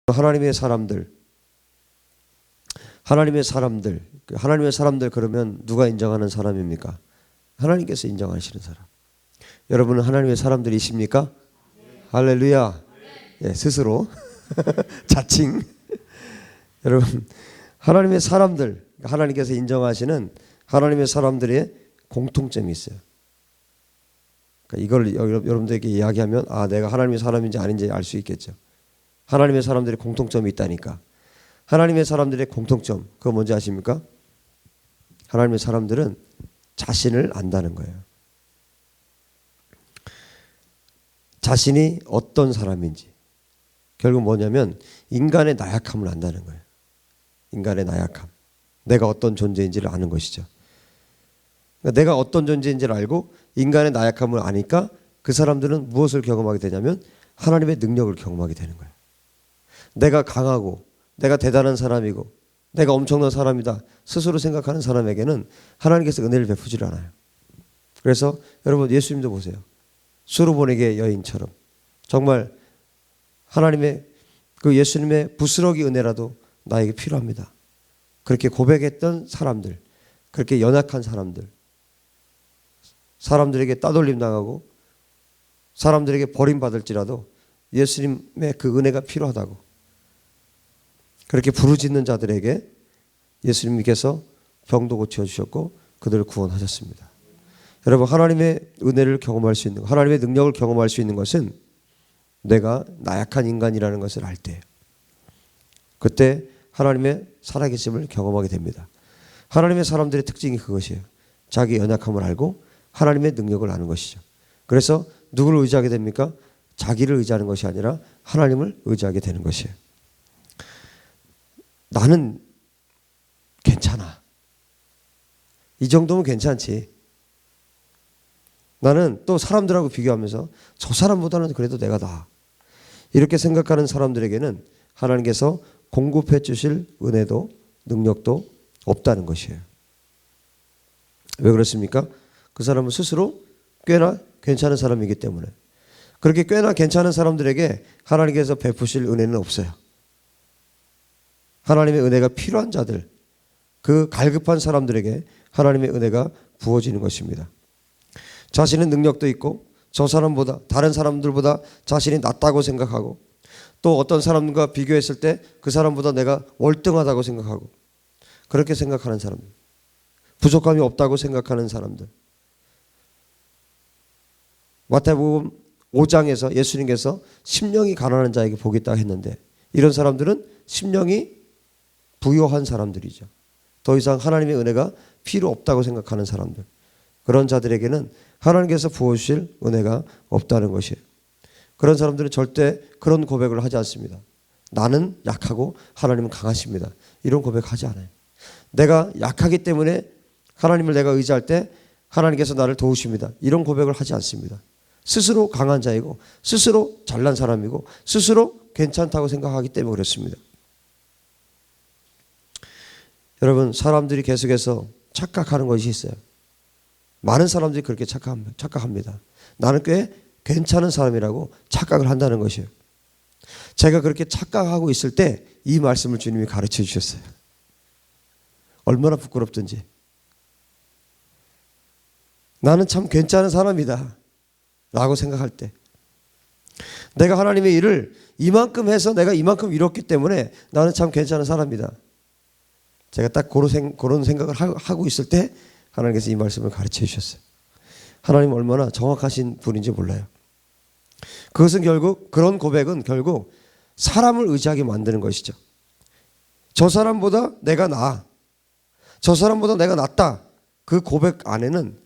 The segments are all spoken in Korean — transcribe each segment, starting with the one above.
하나님의 사람들 그러면 누가 인정하는 사람입니까? 하나님께서 인정하시는 사람. 여러분은 하나님의 사람들이십니까? 할렐루야. 예, 스스로 자칭. 여러분, 하나님의 사람들, 하나님께서 인정하시는 하나님의 사람들의 공통점이 있어요. 그러니까 이걸 여러분들에게 이야기하면 내가 하나님의 사람인지 아닌지 알 수 있겠죠. 하나님의 사람들의 공통점이 있다니까. 하나님의 사람들의 공통점, 그거 뭔지 아십니까? 하나님의 사람들은 자신을 안다는 거예요. 자신이 어떤 사람인지. 결국 뭐냐면 인간의 나약함을 안다는 거예요. 인간의 나약함. 내가 어떤 존재인지를 아는 것이죠. 그러니까 내가 어떤 존재인지를 알고 인간의 나약함을 아니까 그 사람들은 무엇을 경험하게 되냐면 하나님의 능력을 경험하게 되는 거예요. 내가 강하고 내가 대단한 사람이고 내가 엄청난 사람이다 스스로 생각하는 사람에게는 하나님께서 은혜를 베푸질 않아요. 그래서 여러분 예수님도 보세요. 수르보니게 여인처럼 정말 하나님의 그 예수님의 부스러기 은혜라도 나에게 필요합니다. 그렇게 고백했던 사람들, 그렇게 연약한 사람들, 사람들에게 따돌림 당하고 사람들에게 버림받을지라도 예수님의 그 은혜가 필요하다고 그렇게 부르짖는 자들에게 예수님께서 병도 고쳐주셨고 그들을 구원하셨습니다. 여러분, 하나님의 은혜를 경험할 수 있는 것, 하나님의 능력을 경험할 수 있는 것은 내가 나약한 인간이라는 것을 알 때예요. 그때 하나님의 살아계심을 경험하게 됩니다. 하나님의 사람들의 특징이 그것이에요. 자기 연약함을 알고 하나님의 능력을 아는 것이죠. 그래서 누구를 의지하게 됩니까? 자기를 의지하는 것이 아니라 하나님을 의지하게 되는 것이에요. 나는 괜찮아. 이 정도면 괜찮지. 나는 또 사람들하고 비교하면서 저 사람보다는 그래도 내가 나아. 이렇게 생각하는 사람들에게는 하나님께서 공급해 주실 은혜도 능력도 없다는 것이에요. 왜 그렇습니까? 그 사람은 스스로 꽤나 괜찮은 사람이기 때문에. 그렇게 꽤나 괜찮은 사람들에게 하나님께서 베푸실 은혜는 없어요. 하나님의 은혜가 필요한 자들, 그 갈급한 사람들에게 하나님의 은혜가 부어지는 것입니다. 자신은 능력도 있고 저 사람보다 다른 사람들보다 자신이 낫다고 생각하고 또 어떤 사람과 비교했을 때 그 사람보다 내가 월등하다고 생각하고 그렇게 생각하는 사람들, 부족함이 없다고 생각하는 사람들. 마태복음 5장에서 예수님께서 심령이 가난한 자에게 복이 있다고 했는데 이런 사람들은 심령이 부요한 사람들이죠. 더 이상 하나님의 은혜가 필요 없다고 생각하는 사람들. 그런 자들에게는 하나님께서 부어주실 은혜가 없다는 것이에요. 그런 사람들은 절대 그런 고백을 하지 않습니다. 나는 약하고 하나님은 강하십니다. 이런 고백하지 않아요. 내가 약하기 때문에 하나님을 내가 의지할 때 하나님께서 나를 도우십니다. 이런 고백을 하지 않습니다. 스스로 강한 자이고 스스로 잘난 사람이고 스스로 괜찮다고 생각하기 때문에 그렇습니다. 여러분, 사람들이 계속해서 착각하는 것이 있어요. 많은 사람들이 그렇게 착각합니다. 나는 꽤 괜찮은 사람이라고 착각을 한다는 것이에요. 제가 그렇게 착각하고 있을 때 이 말씀을 주님이 가르쳐 주셨어요. 얼마나 부끄럽든지. 나는 참 괜찮은 사람이다 라고 생각할 때 내가 하나님의 일을 이만큼 해서 내가 이만큼 이뤘기 때문에 나는 참 괜찮은 사람이다. 제가 딱 그런 생각을 하고 있을 때 하나님께서 이 말씀을 가르쳐 주셨어요. 하나님 얼마나 정확하신 분인지 몰라요. 그것은 결국 그런 고백은 결국 사람을 의지하게 만드는 것이죠. 저 사람보다 내가 나아. 저 사람보다 내가 낫다. 그 고백 안에는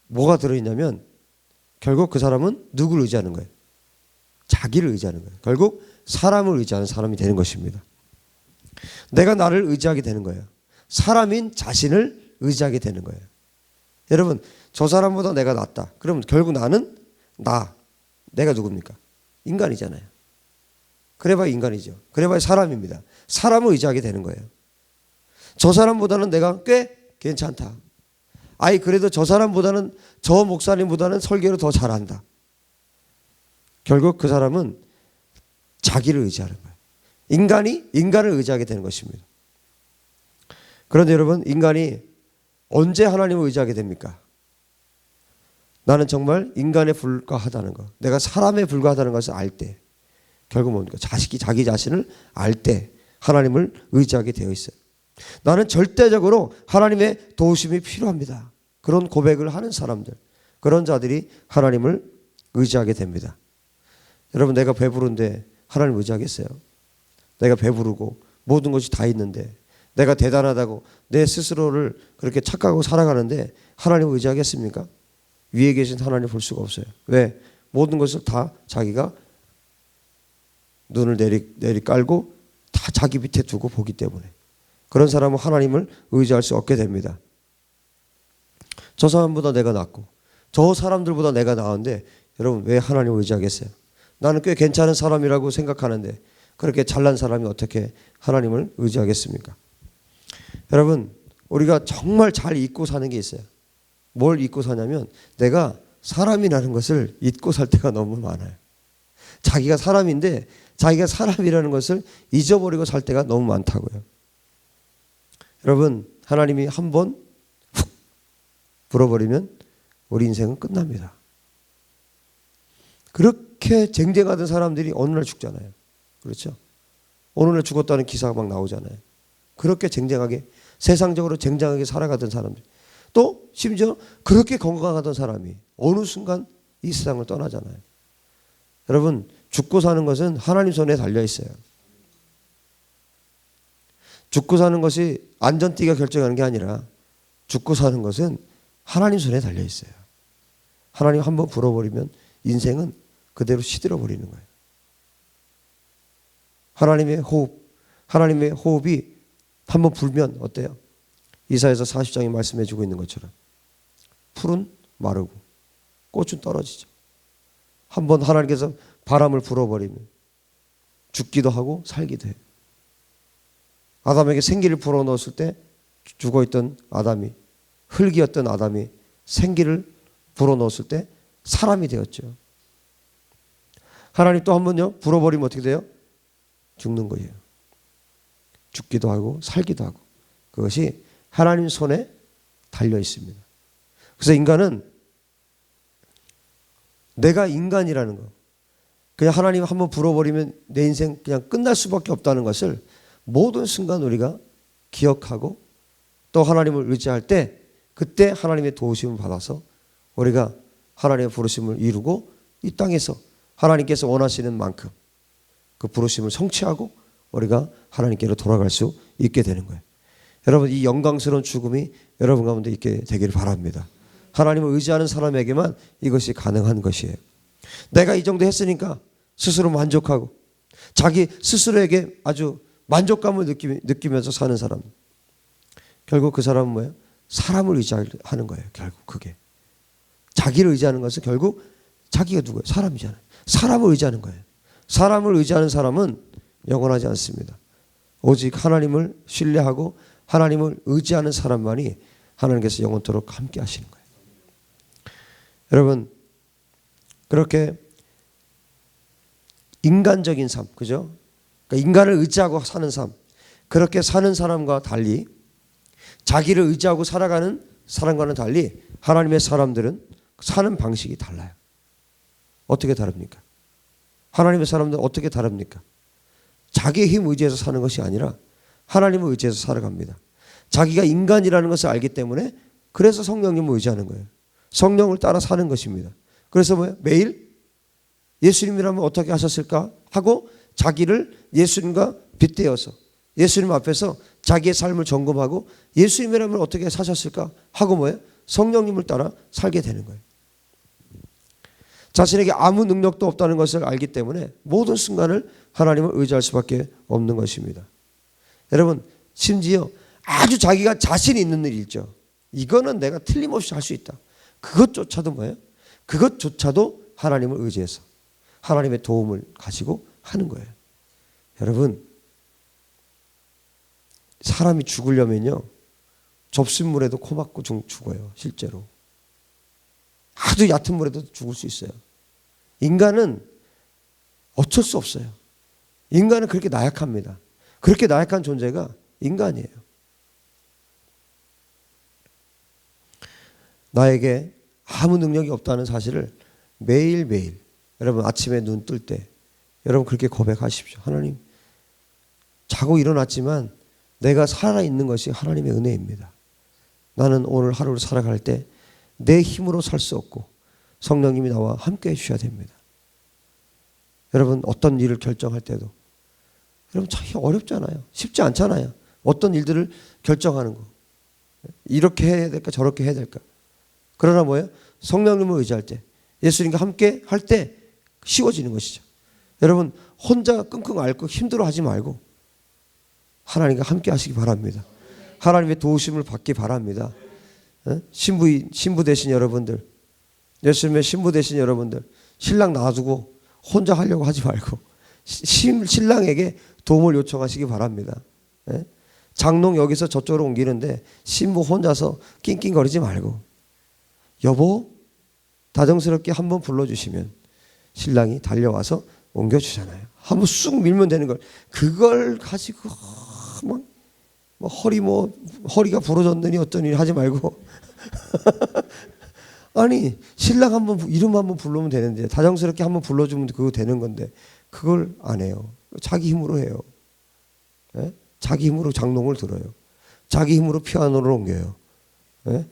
뭐가 들어있냐면 결국 그 사람은 누구를 의지하는 거예요? 자기를 의지하는 거예요. 결국 사람을 의지하는 사람이 되는 것입니다. 내가 나를 의지하게 되는 거예요. 사람인 자신을 의지하게 되는 거예요. 여러분, 저 사람보다 내가 낫다. 그러면 결국 나는 내가 누굽니까? 인간이잖아요. 그래봐야 인간이죠. 그래봐야 사람입니다. 사람을 의지하게 되는 거예요. 저 사람보다는 내가 꽤 괜찮다. 그래도 저 사람보다는 저 목사님보다는 설교를 더 잘한다. 결국 그 사람은 자기를 의지하는 거예요. 인간이 인간을 의지하게 되는 것입니다. 그런데 여러분, 인간이 언제 하나님을 의지하게 됩니까? 나는 정말 인간에 불과하다는 것, 내가 사람에 불과하다는 것을 알 때, 결국 뭡니까? 자기 자신을 알 때 하나님을 의지하게 되어 있어요. 나는 절대적으로 하나님의 도우심이 필요합니다. 그런 고백을 하는 사람들, 그런 자들이 하나님을 의지하게 됩니다. 여러분, 내가 배부른데 하나님 의지하겠어요? 내가 배부르고 모든 것이 다 있는데, 내가 대단하다고 내 스스로를 그렇게 착각하고 살아가는데 하나님을 의지하겠습니까? 위에 계신 하나님 볼 수가 없어요. 왜? 모든 것을 다 자기가 눈을 내리 깔고 다 자기 밑에 두고 보기 때문에, 그런 사람은 하나님을 의지할 수 없게 됩니다. 저 사람보다 내가 낫고 저 사람들보다 내가 나은데 여러분, 왜 하나님을 의지하겠어요? 나는 꽤 괜찮은 사람이라고 생각하는데 그렇게 잘난 사람이 어떻게 하나님을 의지하겠습니까? 여러분, 우리가 정말 잘 잊고 사는 게 있어요. 뭘 잊고 사냐면, 내가 사람이라는 것을 잊고 살 때가 너무 많아요. 자기가 사람인데 자기가 사람이라는 것을 잊어버리고 살 때가 너무 많다고요. 여러분, 하나님이 한번 훅 불어버리면 우리 인생은 끝납니다. 그렇게 쟁쟁하던 사람들이 어느 날 죽잖아요. 그렇죠? 어느 날 죽었다는 기사가 막 나오잖아요. 그렇게 쟁쟁하게, 세상적으로 쟁쟁하게 살아가던 사람들, 또 심지어 그렇게 건강하던 사람이 어느 순간 이 세상을 떠나잖아요. 여러분, 죽고 사는 것은 하나님 손에 달려 있어요. 죽고 사는 것이 안전띠가 결정하는 게 아니라 죽고 사는 것은 하나님 손에 달려 있어요. 하나님 한번 불어버리면 인생은 그대로 시들어 버리는 거예요. 하나님의 호흡이 한번 불면 어때요? 이사야서 40장이 말씀해 주고 있는 것처럼 풀은 마르고 꽃은 떨어지죠. 한번 하나님께서 바람을 불어버리면 죽기도 하고 살기도 해요. 아담에게 생기를 불어넣었을 때 죽어있던 아담이, 흙이었던 아담이 생기를 불어넣었을 때 사람이 되었죠. 하나님 또 한 번요, 불어버리면 어떻게 돼요? 죽는 거예요. 죽기도 하고 살기도 하고. 그것이 하나님 손에 달려 있습니다. 그래서 인간은 내가 인간이라는 거, 그냥 하나님 한번 불어버리면 내 인생 그냥 끝날 수밖에 없다는 것을 모든 순간 우리가 기억하고, 또 하나님을 의지할 때 그때 하나님의 도우심을 받아서 우리가 하나님의 부르심을 이루고 이 땅에서 하나님께서 원하시는 만큼 그 부르심을 성취하고 우리가 하나님께로 돌아갈 수 있게 되는 거예요. 여러분, 이 영광스러운 죽음이 여러분 가운데 있게 되기를 바랍니다. 하나님을 의지하는 사람에게만 이것이 가능한 것이에요. 내가 이 정도 했으니까 스스로 만족하고 자기 스스로에게 아주 만족감을 느끼면서 사는 사람, 결국 그 사람은 뭐예요? 사람을 의지하는 거예요. 결국 그게 자기를 의지하는 것은 결국 자기가 누구예요? 사람이잖아요. 사람을 의지하는 거예요. 사람을 의지하는 사람은 영원하지 않습니다. 오직 하나님을 신뢰하고 하나님을 의지하는 사람만이 하나님께서 영원토록 함께 하시는 거예요. 여러분, 그렇게 인간적인 삶, 그죠? 그러니까 인간을 의지하고 사는 삶, 그렇게 사는 사람과 달리, 자기를 의지하고 살아가는 사람과는 달리 하나님의 사람들은 사는 방식이 달라요. 어떻게 다릅니까? 하나님의 사람들은 어떻게 다릅니까? 자기의 힘 의지해서 사는 것이 아니라 하나님을 의지해서 살아갑니다. 자기가 인간이라는 것을 알기 때문에 그래서 성령님을 의지하는 거예요. 성령을 따라 사는 것입니다. 그래서 뭐예요? 매일 예수님이라면 어떻게 하셨을까 하고 자기를 예수님과 빗대어서 예수님 앞에서 자기의 삶을 점검하고 예수님이라면 어떻게 사셨을까 하고 뭐예요? 성령님을 따라 살게 되는 거예요. 자신에게 아무 능력도 없다는 것을 알기 때문에 모든 순간을 하나님을 의지할 수밖에 없는 것입니다. 여러분, 심지어 아주 자기가 자신이 있는 일이 있죠. 이거는 내가 틀림없이 할 수 있다. 그것조차도 뭐예요? 그것조차도 하나님을 의지해서 하나님의 도움을 가지고 하는 거예요. 여러분, 사람이 죽으려면요, 접신물에도 코 막고 죽어요. 실제로 아주 얕은 물에도 죽을 수 있어요. 인간은 어쩔 수 없어요. 인간은 그렇게 나약합니다. 그렇게 나약한 존재가 인간이에요. 나에게 아무 능력이 없다는 사실을 매일매일 여러분 아침에 눈 뜰 때 여러분 그렇게 고백하십시오. 하나님, 자고 일어났지만 내가 살아있는 것이 하나님의 은혜입니다. 나는 오늘 하루를 살아갈 때 내 힘으로 살 수 없고 성령님이 나와 함께 해주셔야 됩니다. 여러분 어떤 일을 결정할 때도 여러분 참 어렵잖아요. 쉽지 않잖아요. 어떤 일들을 결정하는 거. 이렇게 해야 될까 저렇게 해야 될까. 그러나 뭐예요? 성령님을 의지할 때 예수님과 함께 할 때 쉬워지는 것이죠. 여러분 혼자 끙끙 앓고 힘들어하지 말고 하나님과 함께 하시기 바랍니다. 하나님의 도우심을 받기 바랍니다. 신부 되신 여러분들, 예수님의 신부 되신 여러분들, 신랑 놔두고 혼자 하려고 하지 말고 신랑에게 도움을 요청하시기 바랍니다. 장롱 여기서 저쪽으로 옮기는데 신부 혼자서 낑낑거리지 말고 여보 다정스럽게 한번 불러주시면 신랑이 달려와서 옮겨주잖아요. 한번 쑥 밀면 되는 걸 그걸 가지고 허리가 부러졌느니 어쩌니 하지 말고 아니 신랑 이름 한번 부르면 되는데 다정스럽게 한번 불러주면 그거 되는 건데 그걸 안 해요. 자기 힘으로 해요. 예? 자기 힘으로 장롱을 들어요. 자기 힘으로 피아노를 옮겨요. 예?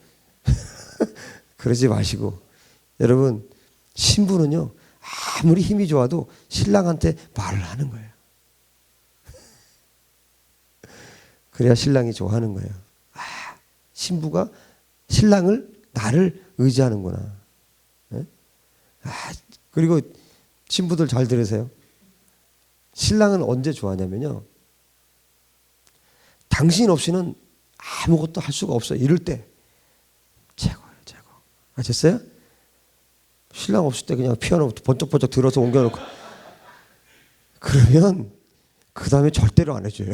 그러지 마시고 여러분 신부는요 아무리 힘이 좋아도 신랑한테 말을 하는 거예요. 그래야 신랑이 좋아하는 거예요. 아, 신부가 신랑을 나를 의지하는구나. 네? 그리고 신부들 잘 들으세요. 신랑은 언제 좋아하냐면요. 당신 없이는 아무것도 할 수가 없어요. 이럴 때 최고예요. 최고. 아셨어요? 신랑 없을 때 그냥 피아노 번쩍번쩍 들어서 옮겨놓고 그러면 그 다음에 절대로 안 해줘요.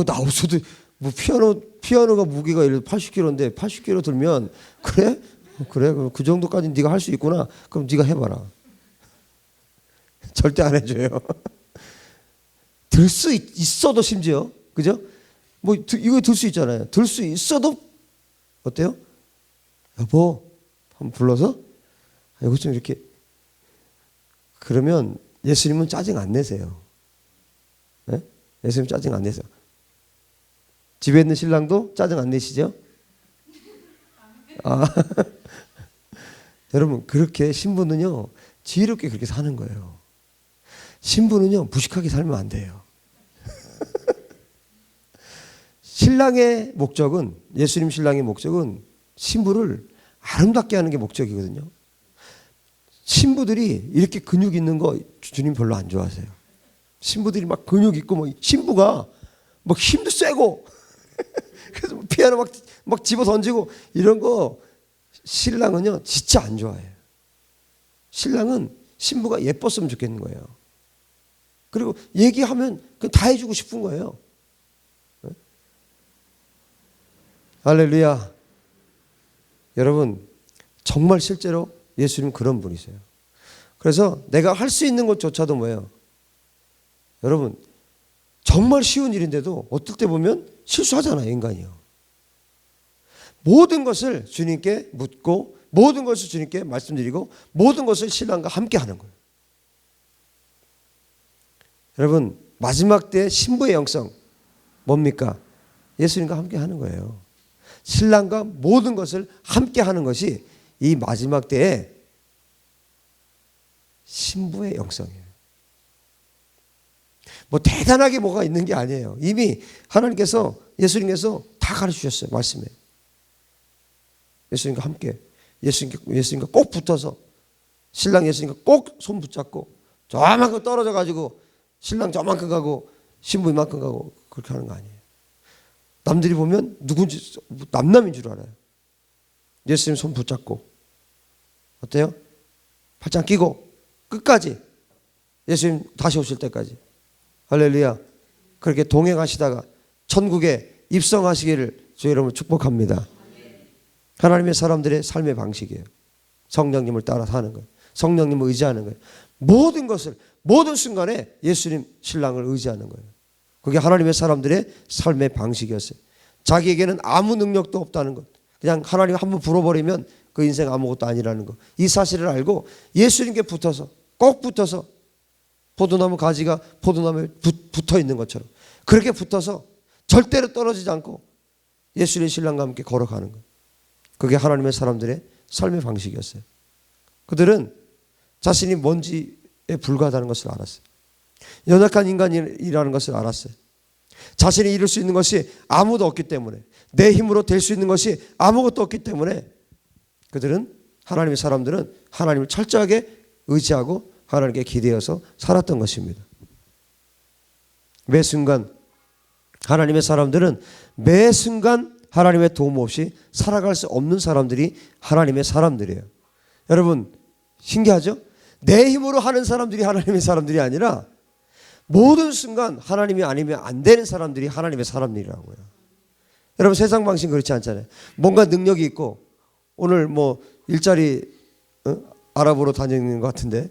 나 없어도 뭐 피아노가 무게가 80kg인데 80kg 들면 그래 그럼 그 정도까지 네가 할 수 있구나. 그럼 네가 해봐라. 절대 안 해줘요. 들 수 있어도 심지어 그죠? 뭐 이거 들 수 있잖아요. 들 수 있어도 어때요? 여보 한번 불러서 이거 좀 이렇게 그러면 예수님은 짜증 안 내세요. 네? 예수님 짜증 안 내세요. 집에 있는 신랑도 짜증 안 내시죠? 여러분 그렇게 신부는요 지혜롭게 그렇게 사는 거예요. 신부는요 무식하게 살면 안 돼요. 신랑의 목적은 예수님 신랑의 목적은 신부를 아름답게 하는 게 목적이거든요. 신부들이 이렇게 근육 있는 거 주님 별로 안 좋아하세요. 신부들이 막 근육 있고 신부가 막 힘도 세고 그래서 피아노 막 집어 던지고 이런 거 신랑은요 진짜 안 좋아해요. 신랑은 신부가 예뻤으면 좋겠는 거예요. 그리고 얘기하면 그냥 다 해주고 싶은 거예요. 할렐루야. 여러분 정말 실제로 예수님 그런 분이세요. 그래서 내가 할 수 있는 것조차도 뭐예요? 여러분 정말 쉬운 일인데도 어떨 때 보면 실수하잖아요. 인간이요. 모든 것을 주님께 묻고 모든 것을 주님께 말씀드리고 모든 것을 신랑과 함께 하는 거예요. 여러분 마지막 때 신부의 영성 뭡니까? 예수님과 함께 하는 거예요. 신랑과 모든 것을 함께 하는 것이 이 마지막 때에 신부의 영성이에요. 뭐 대단하게 뭐가 있는 게 아니에요. 이미 하나님께서 예수님께서 다 가르치셨어요. 말씀에. 예수님과 함께 예수님과 꼭 붙어서 신랑 예수님과 꼭 손 붙잡고 저만큼 떨어져 가지고 신랑 저만큼 가고 신부 이만큼 가고 그렇게 하는 거 아니에요. 남들이 보면 누군지 남남인 줄 알아요. 예수님 손 붙잡고 어때요? 팔짱 끼고 끝까지 예수님 다시 오실 때까지 할렐루야. 그렇게 동행하시다가 천국에 입성하시기를 주 여러분 축복합니다. 하나님의 사람들의 삶의 방식이에요. 성령님을 따라 사는 거예요. 성령님을 의지하는 거예요. 모든 것을 모든 순간에 예수님 신랑을 의지하는 거예요. 그게 하나님의 사람들의 삶의 방식이었어요. 자기에게는 아무 능력도 없다는 것, 그냥 하나님 한번 불어버리면 그 인생 아무것도 아니라는 것, 이 사실을 알고 예수님께 붙어서, 꼭 붙어서, 포도나무 가지가 포도나무에 붙어 있는 것처럼 그렇게 붙어서 절대로 떨어지지 않고 예수님의 신랑과 함께 걸어가는 것, 그게 하나님의 사람들의 삶의 방식이었어요. 그들은 자신이 먼지에 불과하다는 것을 알았어요. 연약한 인간이라는 것을 알았어요. 자신이 이룰 수 있는 것이 아무도 없기 때문에, 내 힘으로 될 수 있는 것이 아무것도 없기 때문에 그들은, 하나님의 사람들은 하나님을 철저하게 의지하고 하나님께 기대어서 살았던 것입니다. 매 순간 하나님의 사람들은 매 순간 하나님의 도움 없이 살아갈 수 없는 사람들이 하나님의 사람들이에요. 여러분 신기하죠? 내 힘으로 하는 사람들이 하나님의 사람들이 아니라 모든 순간 하나님이 아니면 안 되는 사람들이 하나님의 사람들이라고요. 여러분 세상 방식은 그렇지 않잖아요. 뭔가 능력이 있고 오늘 뭐 일자리 알아보러 다니는 것 같은데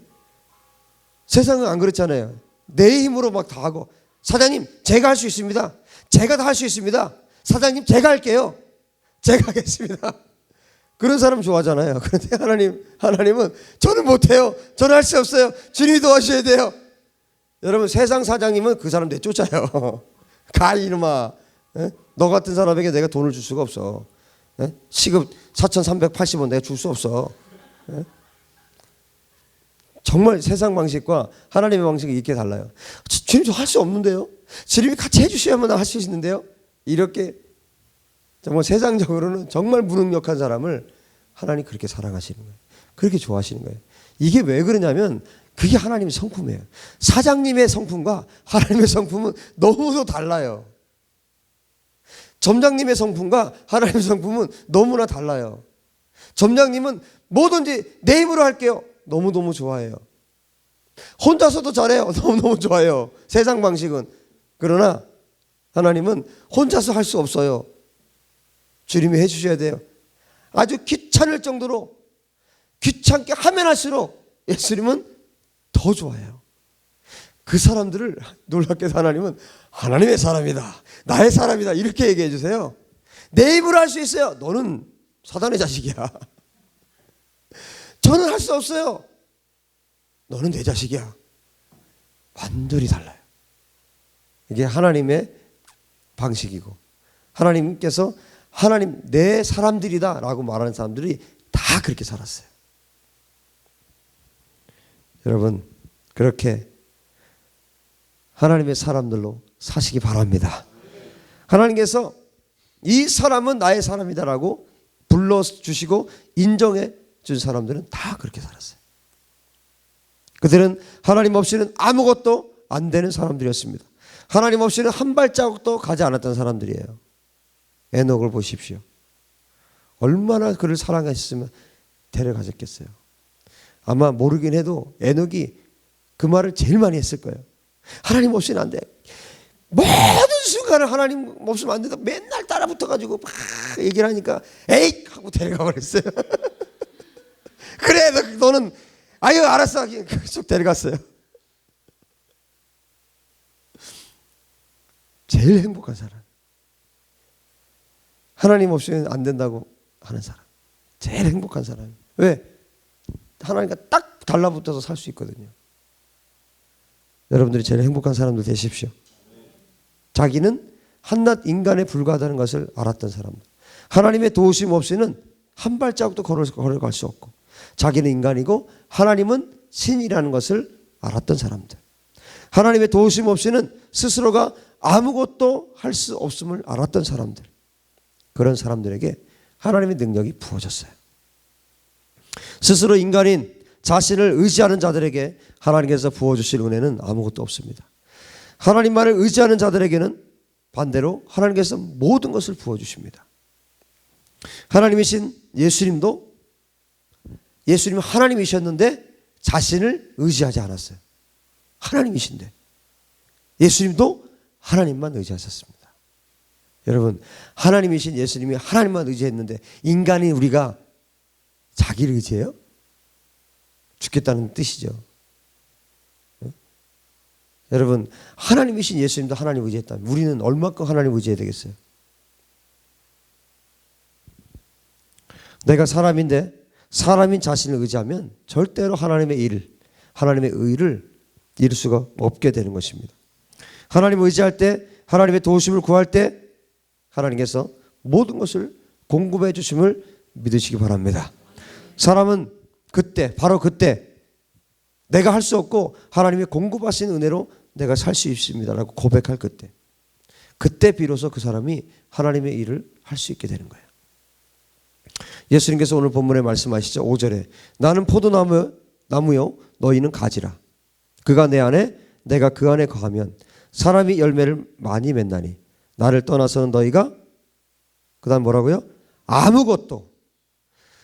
세상은 안 그렇잖아요. 내 힘으로 막 다 하고, 사장님 제가 할 수 있습니다. 제가 다 할 수 있습니다. 사장님 제가 할게요. 제가 하겠습니다. 그런 사람 좋아하잖아요. 그런데 하나님은 저는 못해요. 저는 할 수 없어요. 주님이 도와주셔야 돼요. 여러분 세상 사장님은 그 사람 내쫓아요. 가 이놈아. 너 같은 사람에게 내가 돈을 줄 수가 없어. 시급 4,380원 내가 줄 수 없어. 정말 세상 방식과 하나님의 방식이 이렇게 달라요. 주님 저 할 수 없는데요. 주님이 같이 해주셔야만 할 수 있는데요. 이렇게 정말 세상적으로는 정말 무능력한 사람을 하나님 그렇게 사랑하시는 거예요. 그렇게 좋아하시는 거예요. 이게 왜 그러냐면 그게 하나님의 성품이에요. 사장님의 성품과 하나님의 성품은 너무도 달라요. 점장님의 성품과 하나님의 성품은 너무나 달라요. 점장님은 뭐든지 내 힘으로 할게요. 너무너무 좋아해요. 혼자서도 잘해요. 너무너무 좋아해요. 세상 방식은. 그러나 하나님은 혼자서 할 수 없어요. 주님이 해주셔야 돼요. 아주 귀찮을 정도로 귀찮게 하면 할수록 예수님은 더 좋아해요. 그 사람들을 놀랍게도 하나님은 하나님의 사람이다, 나의 사람이다 이렇게 얘기해 주세요. 내 입으로 할 수 있어요. 너는 사단의 자식이야. 저는 할 수 없어요. 너는 내 자식이야. 완전히 달라요. 이게 하나님의 방식이고, 하나님께서 하나님 내 사람들이다 라고 말하는 사람들이 다 그렇게 살았어요. 여러분 그렇게 하나님의 사람들로 사시기 바랍니다. 하나님께서 이 사람은 나의 사람이다 라고 불러주시고 인정해 준 사람들은 다 그렇게 살았어요. 그들은 하나님 없이는 아무것도 안 되는 사람들이었습니다. 하나님 없이는 한 발자국도 가지 않았던 사람들이에요. 에녹을 보십시오. 얼마나 그를 사랑하셨으면 데려가셨겠어요. 아마 모르긴 해도 에녹이 그 말을 제일 많이 했을 거예요. 하나님 없이는 안 돼. 모든 순간을 하나님 없으면 안 된다. 맨날 따라붙어가지고 막 얘기를 하니까 에이 하고 데려가 버렸어요. 그래 너는 아유 알았어 쭉 데려갔어요. 제일 행복한 사람, 하나님 없이는 안 된다고 하는 사람, 제일 행복한 사람. 왜? 하나님과 딱 달라붙어서 살 수 있거든요. 여러분들이 제일 행복한 사람들 되십시오. 자기는 한낱 인간에 불과하다는 것을 알았던 사람들, 하나님의 도우심 없이는 한 발자국도 걸어갈 수 없고, 자기는 인간이고 하나님은 신이라는 것을 알았던 사람들, 하나님의 도우심 없이는 스스로가 아무것도 할 수 없음을 알았던 사람들, 그런 사람들에게 하나님의 능력이 부어졌어요. 스스로 인간인 자신을 의지하는 자들에게 하나님께서 부어주실 은혜는 아무것도 없습니다. 하나님만을 의지하는 자들에게는 반대로 하나님께서 모든 것을 부어주십니다. 하나님이신 예수님도, 예수님은 하나님이셨는데 자신을 의지하지 않았어요. 하나님이신데 예수님도 하나님만 의지하셨습니다. 여러분 하나님이신 예수님이 하나님만 의지했는데 인간인 우리가 자기를 의지해요? 죽겠다는 뜻이죠. 여러분, 하나님이신 예수님도 하나님 의지했다면 우리는 얼마큼 하나님 의지해야 되겠어요? 내가 사람인데 사람인 자신을 의지하면 절대로 하나님의 일, 하나님의 의를 이룰 수가 없게 되는 것입니다. 하나님 의지할 때, 하나님의 도우심을 구할 때 하나님께서 모든 것을 공급해 주심을 믿으시기 바랍니다. 사람은 그때, 바로 그때 내가 할 수 없고 하나님이 공급하신 은혜로 내가 살 수 있습니다라고 고백할 그때 비로소 그 사람이 하나님의 일을 할 수 있게 되는 거예요. 예수님께서 오늘 본문에 말씀하시죠. 5절에 나는 포도나무요 너희는 가지라. 그가 내 안에 내가 그 안에 거하면 사람이 열매를 많이 맺나니 나를 떠나서는 너희가 그 다음 뭐라고요? 아무것도.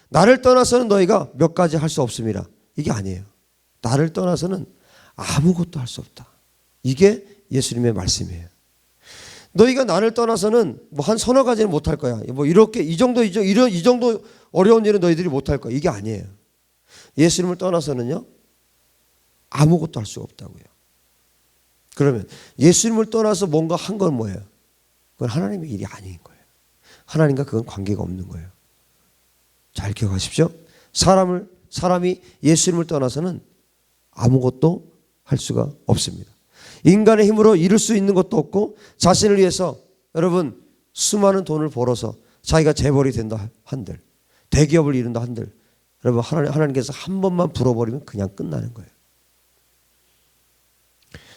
나를 떠나서는 너희가 몇 가지 할 수 없습니다. 이게 아니에요. 나를 떠나서는 아무것도 할 수 없다. 이게 예수님의 말씀이에요. 너희가 나를 떠나서는 뭐 한 서너 가지는 못할 거야. 뭐 이렇게 이 정도 어려운 일은 너희들이 못할 거야. 이게 아니에요. 예수님을 떠나서는요 아무것도 할 수가 없다고요. 그러면 예수님을 떠나서 뭔가 한 건 뭐예요? 그건 하나님의 일이 아닌 거예요. 하나님과 그건 관계가 없는 거예요. 잘 기억하십시오. 사람이 예수님을 떠나서는 아무것도 할 수가 없습니다. 인간의 힘으로 이룰 수 있는 것도 없고 자신을 위해서 여러분 수많은 돈을 벌어서 자기가 재벌이 된다 한들 대기업을 이룬다 한들 여러분 하나님께서 한 번만 불어버리면 그냥 끝나는 거예요.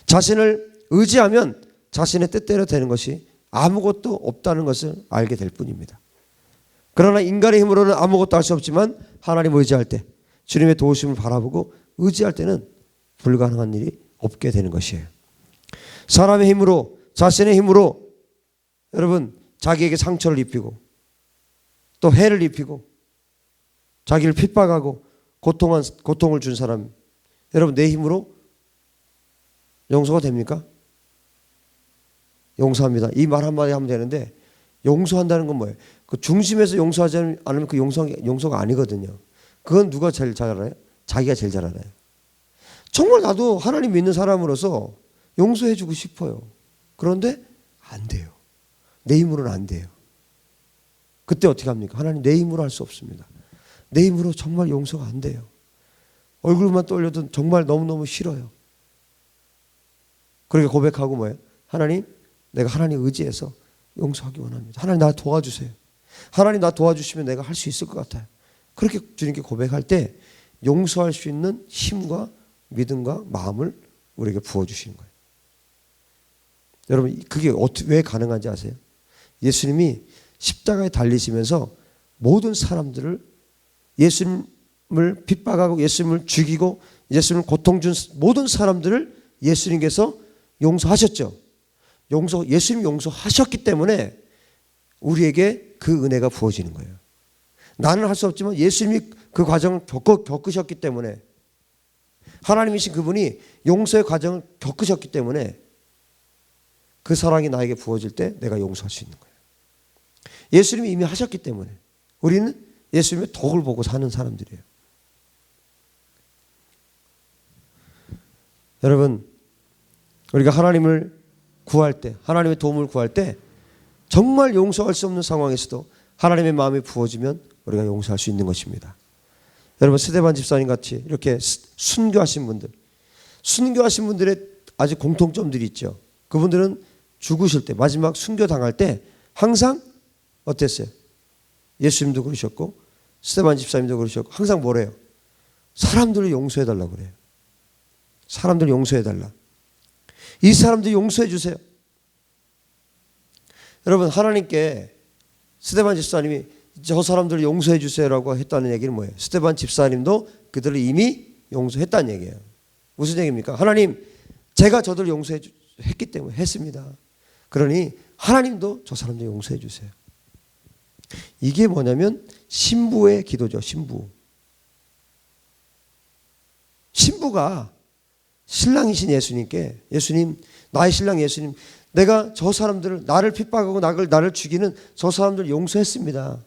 자신을 의지하면 자신의 뜻대로 되는 것이 아무것도 없다는 것을 알게 될 뿐입니다. 그러나 인간의 힘으로는 아무것도 할 수 없지만 하나님 의지할 때 주님의 도우심을 바라보고 의지할 때는 불가능한 일이 없게 되는 것이에요. 사람의 힘으로 자신의 힘으로 여러분 자기에게 상처를 입히고 또 해를 입히고 자기를 핍박하고 고통을 준 사람 여러분 내 힘으로 용서가 됩니까? 용서합니다. 이 말 한마디 하면 되는데 용서한다는 건 뭐예요? 그 중심에서 용서하지 않으면 그 용서가 아니거든요. 그건 누가 제일 잘 알아요? 자기가 제일 잘 알아요. 정말 나도 하나님 믿는 사람으로서 용서해주고 싶어요. 그런데 안 돼요. 내 힘으로는 안 돼요. 그때 어떻게 합니까? 하나님 내 힘으로 할 수 없습니다. 내 힘으로 정말 용서가 안 돼요. 얼굴만 떠올려도 정말 너무너무 싫어요. 그렇게 고백하고 뭐예요? 하나님 내가 하나님 의지해서 용서하기 원합니다. 하나님 나 도와주세요. 하나님 나 도와주시면 내가 할 수 있을 것 같아요. 그렇게 주님께 고백할 때 용서할 수 있는 힘과 믿음과 마음을 우리에게 부어주시는 거예요. 여러분 그게 왜 가능한지 아세요? 예수님이 십자가에 달리시면서 모든 사람들을 예수님을 핍박하고 예수님을 죽이고 예수님을 고통 준 모든 사람들을 예수님께서 용서하셨죠. 예수님 용서하셨기 때문에 우리에게 그 은혜가 부어지는 거예요. 나는 할 수 없지만 예수님이 그 과정을 겪으셨기 때문에 하나님이신 그분이 용서의 과정을 겪으셨기 때문에 그 사랑이 나에게 부어질 때 내가 용서할 수 있는 거예요. 예수님이 이미 하셨기 때문에 우리는 예수님의 덕을 보고 사는 사람들이에요. 여러분 우리가 하나님을 구할 때 하나님의 도움을 구할 때 정말 용서할 수 없는 상황에서도 하나님의 마음이 부어지면 우리가 용서할 수 있는 것입니다. 여러분 스데반 집사님 같이 이렇게 순교하신 분들의 아주 공통점들이 있죠. 그분들은 죽으실 때 마지막 순교 당할 때 항상 어땠어요? 예수님도 그러셨고 스데반 집사님도 그러셨고 항상 뭐래요? 사람들을 용서해달라고 그래요. 사람들 용서해달라. 이 사람들 용서해 주세요. 여러분 하나님께 스데반 집사님이 저 사람들을 용서해 주세요라고 했다는 얘기는 뭐예요? 스데반 집사님도 그들을 이미 용서했다는 얘기예요. 무슨 얘기입니까? 하나님 제가 저들을 용서했기 때문에 했습니다. 그러니 하나님도 저 사람들 용서해 주세요. 이게 뭐냐면 신부의 기도죠. 신부가 신랑이신 예수님께 예수님 나의 신랑 예수님 내가 저 사람들을 나를 핍박하고 나를 죽이는 저 사람들을 용서했습니다.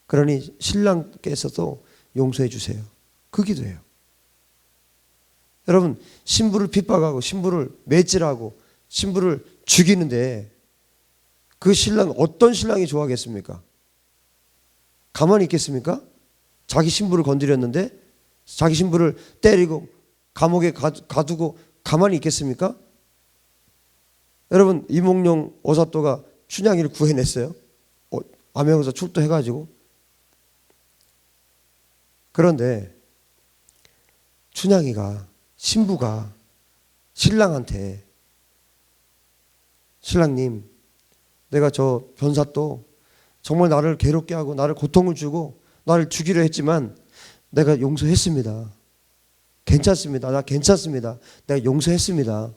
그러니 신랑께서도 용서해 주세요. 그 기도예요. 여러분, 신부를 핍박하고 신부를 매질하고 신부를 죽이는데 그 신랑, 어떤 신랑이 좋아하겠습니까? 가만히 있겠습니까? 자기 신부를 건드렸는데 자기 신부를 때리고 감옥에 가두고 가만히 있겠습니까? 여러분, 이몽룡 오사또가 춘향이를 구해냈어요. 암행어사 출두해가지고. 그런데 춘향이가, 신부가 신랑한테, 신랑님, 내가 저 변사또 정말 나를 괴롭게 하고 나를 고통을 주고 나를 죽이려 했지만 내가 용서했습니다. 괜찮습니다. 나 괜찮습니다. 내가 용서했습니다.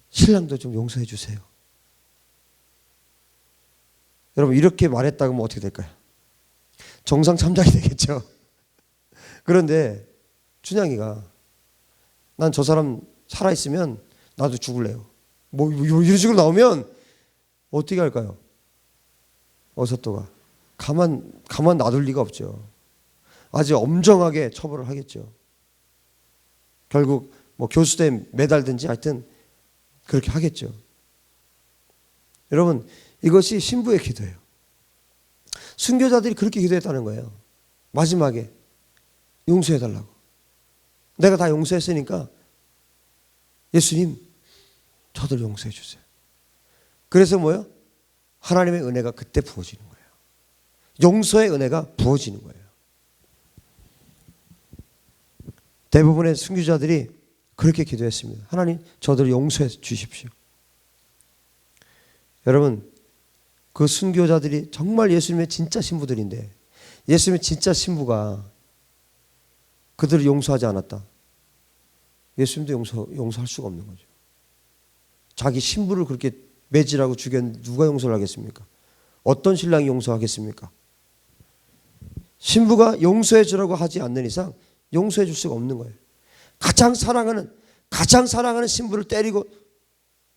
신랑도 좀 용서해 주세요. 여러분, 이렇게 말했다고 하면 어떻게 될까요? 정상 참작이 되겠죠. 그런데 춘향이가 난 저 사람 살아있으면 나도 죽을래요. 뭐 이런 식으로 나오면 어떻게 할까요? 어사또가 가만 놔둘 리가 없죠. 아주 엄정하게 처벌을 하겠죠. 결국 뭐 교수대에 매달든지 하여튼 그렇게 하겠죠. 여러분, 이것이 신부의 기도예요. 순교자들이 그렇게 기도했다는 거예요. 마지막에 용서해달라고. 내가 다 용서했으니까 예수님, 저들 용서해 주세요. 그래서 뭐예요? 하나님의 은혜가 그때 부어지는 거예요. 용서의 은혜가 부어지는 거예요. 대부분의 순교자들이 그렇게 기도했습니다. 하나님, 저들을 용서해 주십시오. 여러분, 그 순교자들이 정말 예수님의 진짜 신부들인데 예수님의 진짜 신부가 그들을 용서하지 않았다. 예수님도 용서할 수가 없는 거죠. 자기 신부를 그렇게 매질하고 죽였는데 누가 용서를 하겠습니까? 어떤 신랑이 용서하겠습니까? 신부가 용서해 주라고 하지 않는 이상 용서해 줄 수가 없는 거예요. 가장 사랑하는 신부를 때리고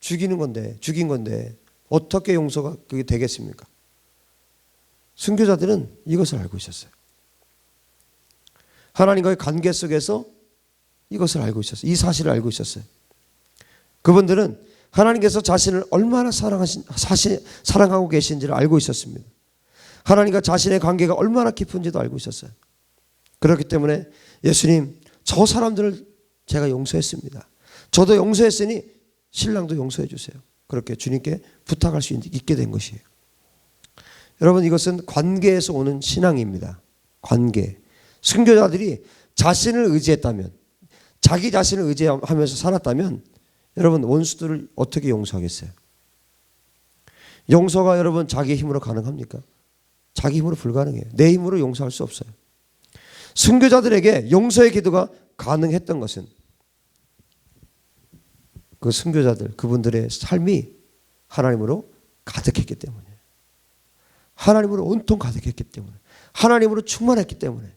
죽인 건데 어떻게 용서가 그게 되겠습니까? 순교자들은 이것을 알고 있었어요. 하나님과의 관계 속에서 이것을 알고 있었어요. 이 사실을 알고 있었어요. 그분들은 하나님께서 자신을 얼마나 사랑하고 계신지를 알고 있었습니다. 하나님과 자신의 관계가 얼마나 깊은지도 알고 있었어요. 그렇기 때문에 예수님, 저 사람들을 제가 용서했습니다. 저도 용서했으니 신랑도 용서해 주세요. 그렇게 주님께 부탁할 수 있게 된 것이에요. 여러분, 이것은 관계에서 오는 신앙입니다. 관계. 순교자들이 자신을 의지했다면, 자기 자신을 의지하면서 살았다면 여러분, 원수들을 어떻게 용서하겠어요? 용서가 여러분 자기 힘으로 가능합니까? 자기 힘으로 불가능해요. 내 힘으로 용서할 수 없어요. 순교자들에게 용서의 기도가 가능했던 것은 그 순교자들, 그분들의 삶이 하나님으로 가득했기 때문이에요. 하나님으로 온통 가득했기 때문에, 하나님으로 충만했기 때문에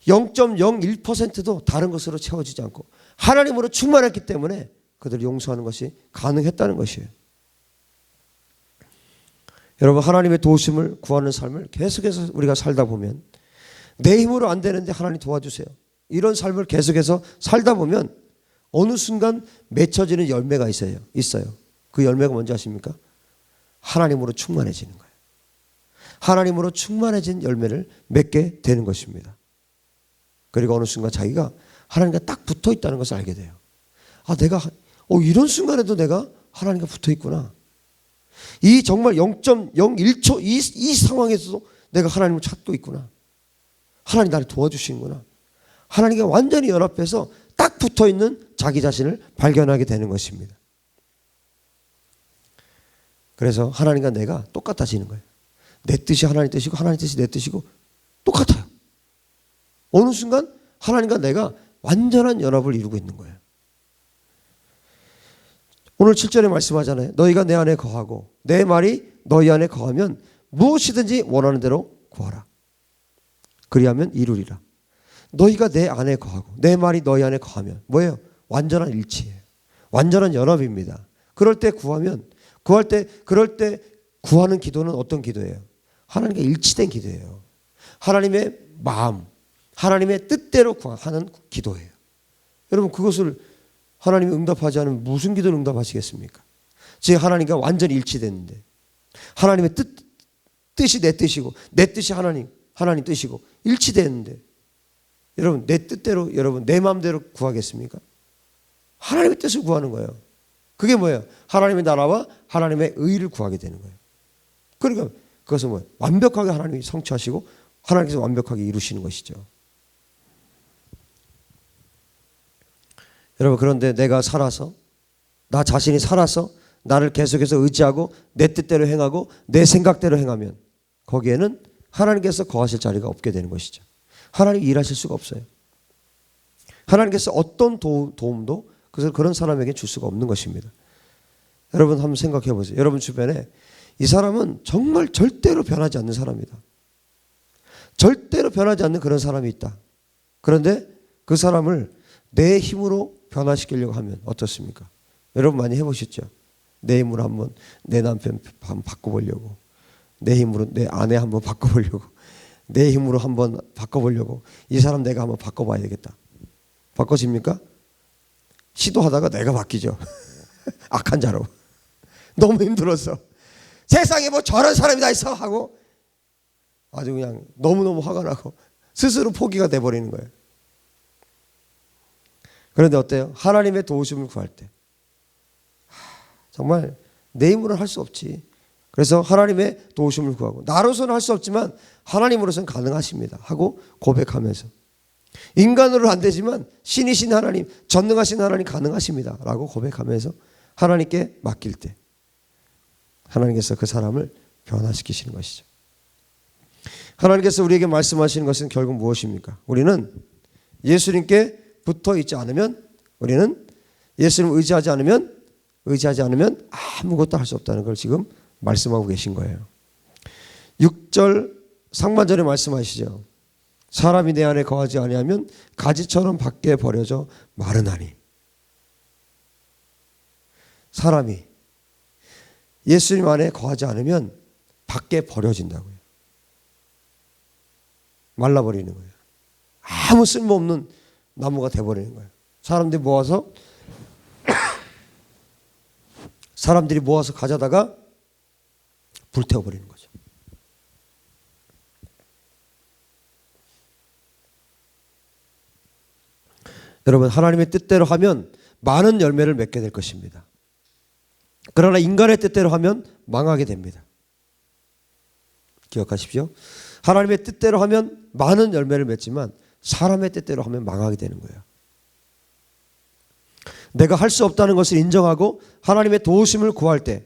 0.01%도 다른 것으로 채워지지 않고 하나님으로 충만했기 때문에 그들을 용서하는 것이 가능했다는 것이에요. 여러분, 하나님의 도우심을 구하는 삶을 계속해서 우리가 살다 보면, 내 힘으로 안 되는데 하나님 도와주세요, 이런 삶을 계속해서 살다 보면 어느 순간 맺혀지는 열매가 있어요. 그 열매가 뭔지 아십니까? 하나님으로 충만해지는 거예요. 하나님으로 충만해진 열매를 맺게 되는 것입니다. 그리고 어느 순간 자기가 하나님과 딱 붙어 있다는 것을 알게 돼요. 아, 내가 이런 순간에도 내가 하나님과 붙어 있구나. 이 정말 0.01초 이 상황에서도 내가 하나님을 찾고 있구나. 하나님 나를 도와주시는구나. 하나님과 완전히 연합해서 딱 붙어 있는 자기 자신을 발견하게 되는 것입니다. 그래서 하나님과 내가 똑같아지는 거예요. 내 뜻이 하나님 뜻이고 하나님 뜻이 내 뜻이고 똑같아요. 어느 순간 하나님과 내가 완전한 연합을 이루고 있는 거예요. 오늘 7절에 말씀하잖아요. 너희가 내 안에 거하고 내 말이 너희 안에 거하면 무엇이든지 원하는 대로 구하라. 그리하면 이루리라. 너희가 내 안에 거하고 내 말이 너희 안에 거하면 뭐예요? 완전한 일치예요. 완전한 연합입니다. 그럴 때 구하면, 그럴 때 구하는 기도는 어떤 기도예요? 하나님과 일치된 기도예요. 하나님의 마음, 하나님의 뜻대로 하는 기도예요. 여러분, 그것을 하나님이 응답하지 않으면 무슨 기도를 응답하시겠습니까? 제 하나님과 완전히 일치됐는데, 하나님의 뜻이 내 뜻이고 내 뜻이 하나님 뜻이고 일치됐는데, 여러분, 내 뜻대로, 여러분 내 마음대로 구하겠습니까? 하나님의 뜻을 구하는 거예요. 그게 뭐예요? 하나님의 나라와 하나님의 의를 구하게 되는 거예요. 그러니까 그것은 뭐예요? 완벽하게 하나님이 성취하시고 하나님께서 완벽하게 이루시는 것이죠. 여러분, 그런데 내가 살아서, 나 자신이 살아서 나를 계속해서 의지하고 내 뜻대로 행하고 내 생각대로 행하면 거기에는 하나님께서 거하실 자리가 없게 되는 것이죠. 하나님이 일하실 수가 없어요. 하나님께서 어떤 도움도 그런 사람에게 줄 수가 없는 것입니다. 여러분, 한번 생각해 보세요. 여러분 주변에 이 사람은 정말 절대로 변하지 않는 사람이다. 절대로 변하지 않는 그런 사람이 있다. 그런데 그 사람을 내 힘으로 변화시키려고 하면 어떻습니까? 여러분 많이 해보셨죠? 내 힘으로 한번 내 남편 한번 바꿔보려고, 내 힘으로 내 아내 한번 바꿔보려고, 내 힘으로 한번 바꿔보려고, 이 사람 내가 한번 바꿔봐야 되겠다. 바꿔집니까? 시도하다가 내가 바뀌죠. 악한 자로. 너무 힘들어서. 세상에 뭐 저런 사람이 다 있어 하고 아주 그냥 너무너무 화가 나고 스스로 포기가 돼버리는 거예요. 그런데 어때요? 하나님의 도우심을 구할 때 정말 내 힘으로는 할 수 없지. 그래서 하나님의 도우심을 구하고, 나로서는 할 수 없지만 하나님으로서는 가능하십니다 하고 고백하면서, 인간으로는 안 되지만 신이신 하나님, 전능하신 하나님 가능하십니다 라고 고백하면서 하나님께 맡길 때 하나님께서 그 사람을 변화시키시는 것이죠. 하나님께서 우리에게 말씀하시는 것은 결국 무엇입니까? 우리는 예수님께 붙어 있지 않으면, 우리는 예수님을 의지하지 않으면 아무것도 할 수 없다는 걸 지금 말씀하고 계신 거예요. 6절 상반절에 말씀하시죠. 사람이 내 안에 거하지 아니하면 가지처럼 밖에 버려져 마르나니. 사람이 예수님 안에 거하지 않으면 밖에 버려진다고요. 말라버리는 거예요. 아무 쓸모없는 나무가 돼버리는 거예요. 사람들이 모아서 가져다가 불태워버리는 거죠. 여러분, 하나님의 뜻대로 하면 많은 열매를 맺게 될 것입니다. 그러나 인간의 뜻대로 하면 망하게 됩니다. 기억하십시오. 하나님의 뜻대로 하면 많은 열매를 맺지만 사람의 뜻대로 하면 망하게 되는 거예요. 내가 할 수 없다는 것을 인정하고 하나님의 도우심을 구할 때,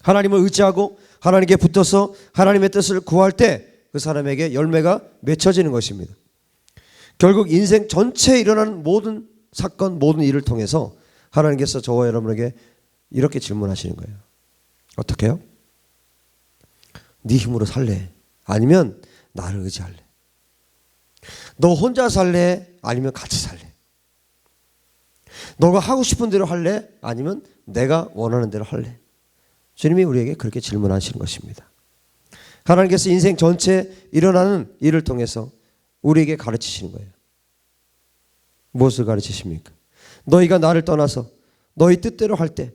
하나님을 의지하고 하나님께 붙어서 하나님의 뜻을 구할 때 그 사람에게 열매가 맺혀지는 것입니다. 결국 인생 전체에 일어나는 모든 사건, 모든 일을 통해서 하나님께서 저와 여러분에게 이렇게 질문하시는 거예요. 어떻게 해요? 네 힘으로 살래? 아니면 나를 의지할래? 너 혼자 살래? 아니면 같이 살래? 너가 하고 싶은 대로 할래? 아니면 내가 원하는 대로 할래? 주님이 우리에게 그렇게 질문하시는 것입니다. 하나님께서 인생 전체에 일어나는 일을 통해서 우리에게 가르치시는 거예요. 무엇을 가르치십니까? 너희가 나를 떠나서 너희 뜻대로 할 때,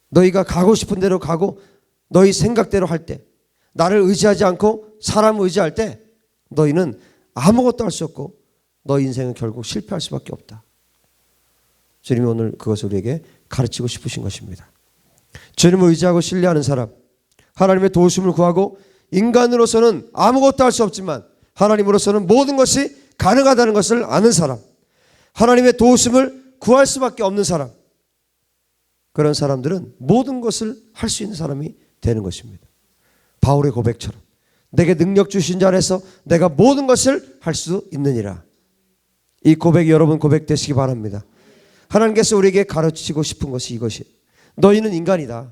너희가 가고 싶은 대로 가고 너희 생각대로 할 때, 나를 의지하지 않고 사람을 의지할 때 너희는 아무것도 할 수 없고 너희 인생은 결국 실패할 수밖에 없다. 주님이 오늘 그것을 우리에게 가르치고 싶으신 것입니다. 주님을 의지하고 신뢰하는 사람, 하나님의 도우심을 구하고 인간으로서는 아무것도 할 수 없지만 하나님으로서는 모든 것이 가능하다는 것을 아는 사람, 하나님의 도우심을 구할 수밖에 없는 사람, 그런 사람들은 모든 것을 할 수 있는 사람이 되는 것입니다. 바울의 고백처럼 내게 능력 주신 자 안에서 내가 모든 것을 할 수 있느니라. 이 고백이 여러분 고백 되시기 바랍니다. 하나님께서 우리에게 가르치고 싶은 것이 이것이, 너희는 인간이다.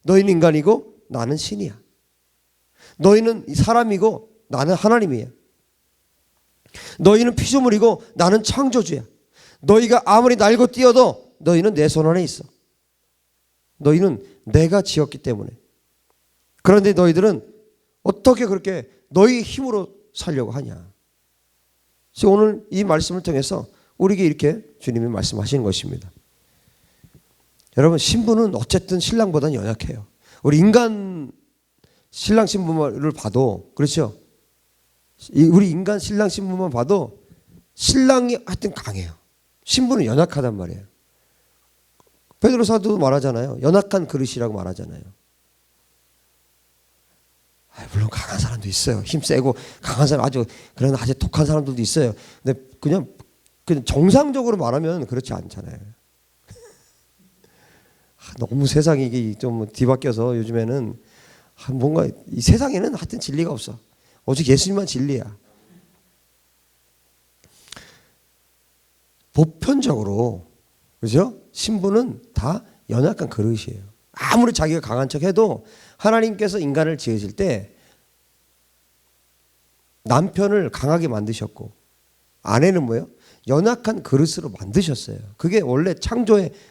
너희는 인간이고 나는 신이야. 너희는 사람이고 나는 하나님이야. 너희는 피조물이고 나는 창조주야. 너희가 아무리 날고 뛰어도 너희는 내 손 안에 있어. 너희는 내가 지었기 때문에. 그런데 너희들은 어떻게 그렇게 너희 힘으로 살려고 하냐. 그래서 오늘 이 말씀을 통해서 우리에게 이렇게 주님이 말씀하시는 것입니다. 여러분, 신부는 어쨌든 신랑보다는 연약해요. 우리 인간 신랑 신부를 봐도 그렇죠. 우리 인간 신랑 신부만 봐도 신랑이 하여튼 강해요. 신부는 연약하단 말이에요. 베드로 사도도 말하잖아요. 연약한 그릇이라고 말하잖아요. 물론 강한 사람도 있어요. 힘 세고 강한 사람, 아주 독한 사람들도 있어요. 근데 그냥 정상적으로 말하면 그렇지 않잖아요. 너무 세상이 좀 뒤바뀌어서 요즘에는 뭔가 이 세상에는 하여튼 진리가 없어. 오직 예수님만 진리야. 보편적으로 그죠? 신부는 다 연약한 그릇이에요. 아무리 자기가 강한 척 해도 하나님께서 인간을 지으실 때 남편을 강하게 만드셨고 아내는 뭐예요? 연약한 그릇으로 만드셨어요. 그게 원래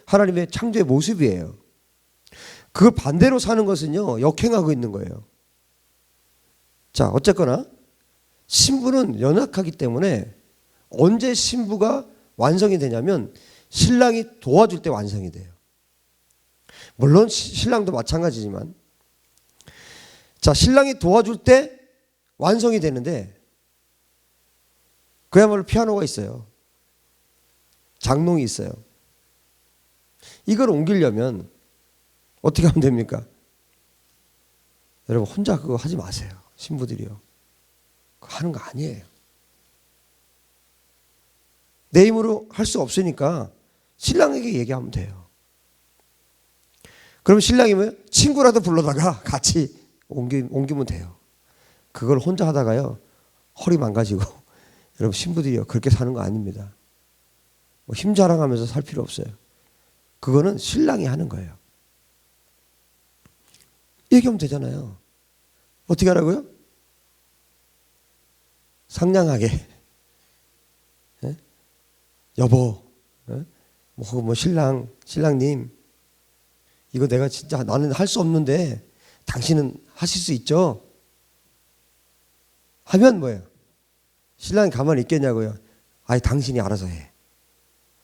하나님의 창조의 모습이에요. 그걸 반대로 사는 것은요, 역행하고 있는 거예요. 자, 어쨌거나 신부는 연약하기 때문에 언제 신부가 완성이 되냐면 신랑이 도와줄 때 완성이 돼요. 물론 신랑도 마찬가지지만, 자, 신랑이 도와줄 때 완성이 되는데 그야말로 피아노가 있어요. 장롱이 있어요. 이걸 옮기려면 어떻게 하면 됩니까? 여러분, 혼자 그거 하지 마세요. 신부들이요. 그거 하는 거 아니에요. 내 힘으로 할 수 없으니까 신랑에게 얘기하면 돼요. 그럼 신랑이 뭐예요? 친구라도 불러다가 같이 옮기면 돼요. 그걸 혼자 하다가요, 허리 망가지고 여러분, 신부들이요, 그렇게 사는 거 아닙니다. 힘 자랑하면서 살 필요 없어요. 그거는 신랑이 하는 거예요. 얘기하면 되잖아요. 어떻게 하라고요? 상냥하게. 예? 여보, 예? 뭐 신랑님, 이거 내가 진짜 나는 할 수 없는데 당신은 하실 수 있죠? 하면 뭐예요? 신랑이 가만히 있겠냐고요? 아니, 당신이 알아서 해.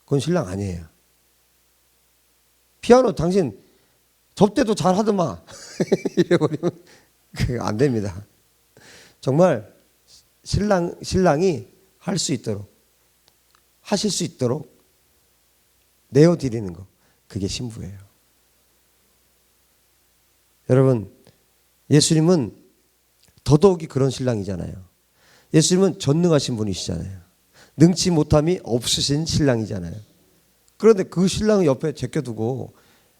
그건 신랑 아니에요. 피아노 당신 접대도 잘 하더만 이래버리면 그게 안 됩니다. 정말 신랑이 할 수 있도록, 하실 수 있도록 내어드리는 거, 그게 신부예요. 여러분, 예수님은 더더욱이 그런 신랑이잖아요. 예수님은 전능하신 분이시잖아요. 능치 못함이 없으신 신랑이잖아요. 그런데 그 신랑을 옆에 제껴두고,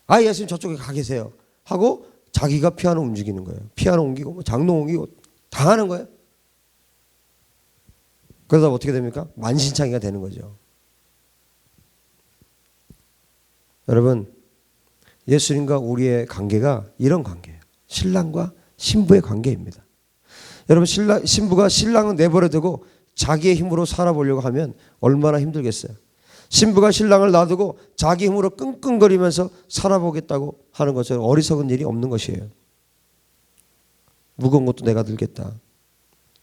아, 예수님 저쪽에 가 계세요 하고 자기가 피아노 움직이는 거예요. 피아노 옮기고 장롱 옮기고 다 하는 거예요. 그러다 어떻게 됩니까? 만신창이가 되는 거죠. 여러분, 예수님과 우리의 관계가 이런 관계예요. 신랑과 신부의 관계입니다. 여러분, 신부가 신랑을 내버려두고 자기의 힘으로 살아보려고 하면 얼마나 힘들겠어요. 신부가 신랑을 놔두고 자기 힘으로 끙끙거리면서 살아보겠다고 하는 것처럼 어리석은 일이 없는 것이에요. 무거운 것도 내가 들겠다.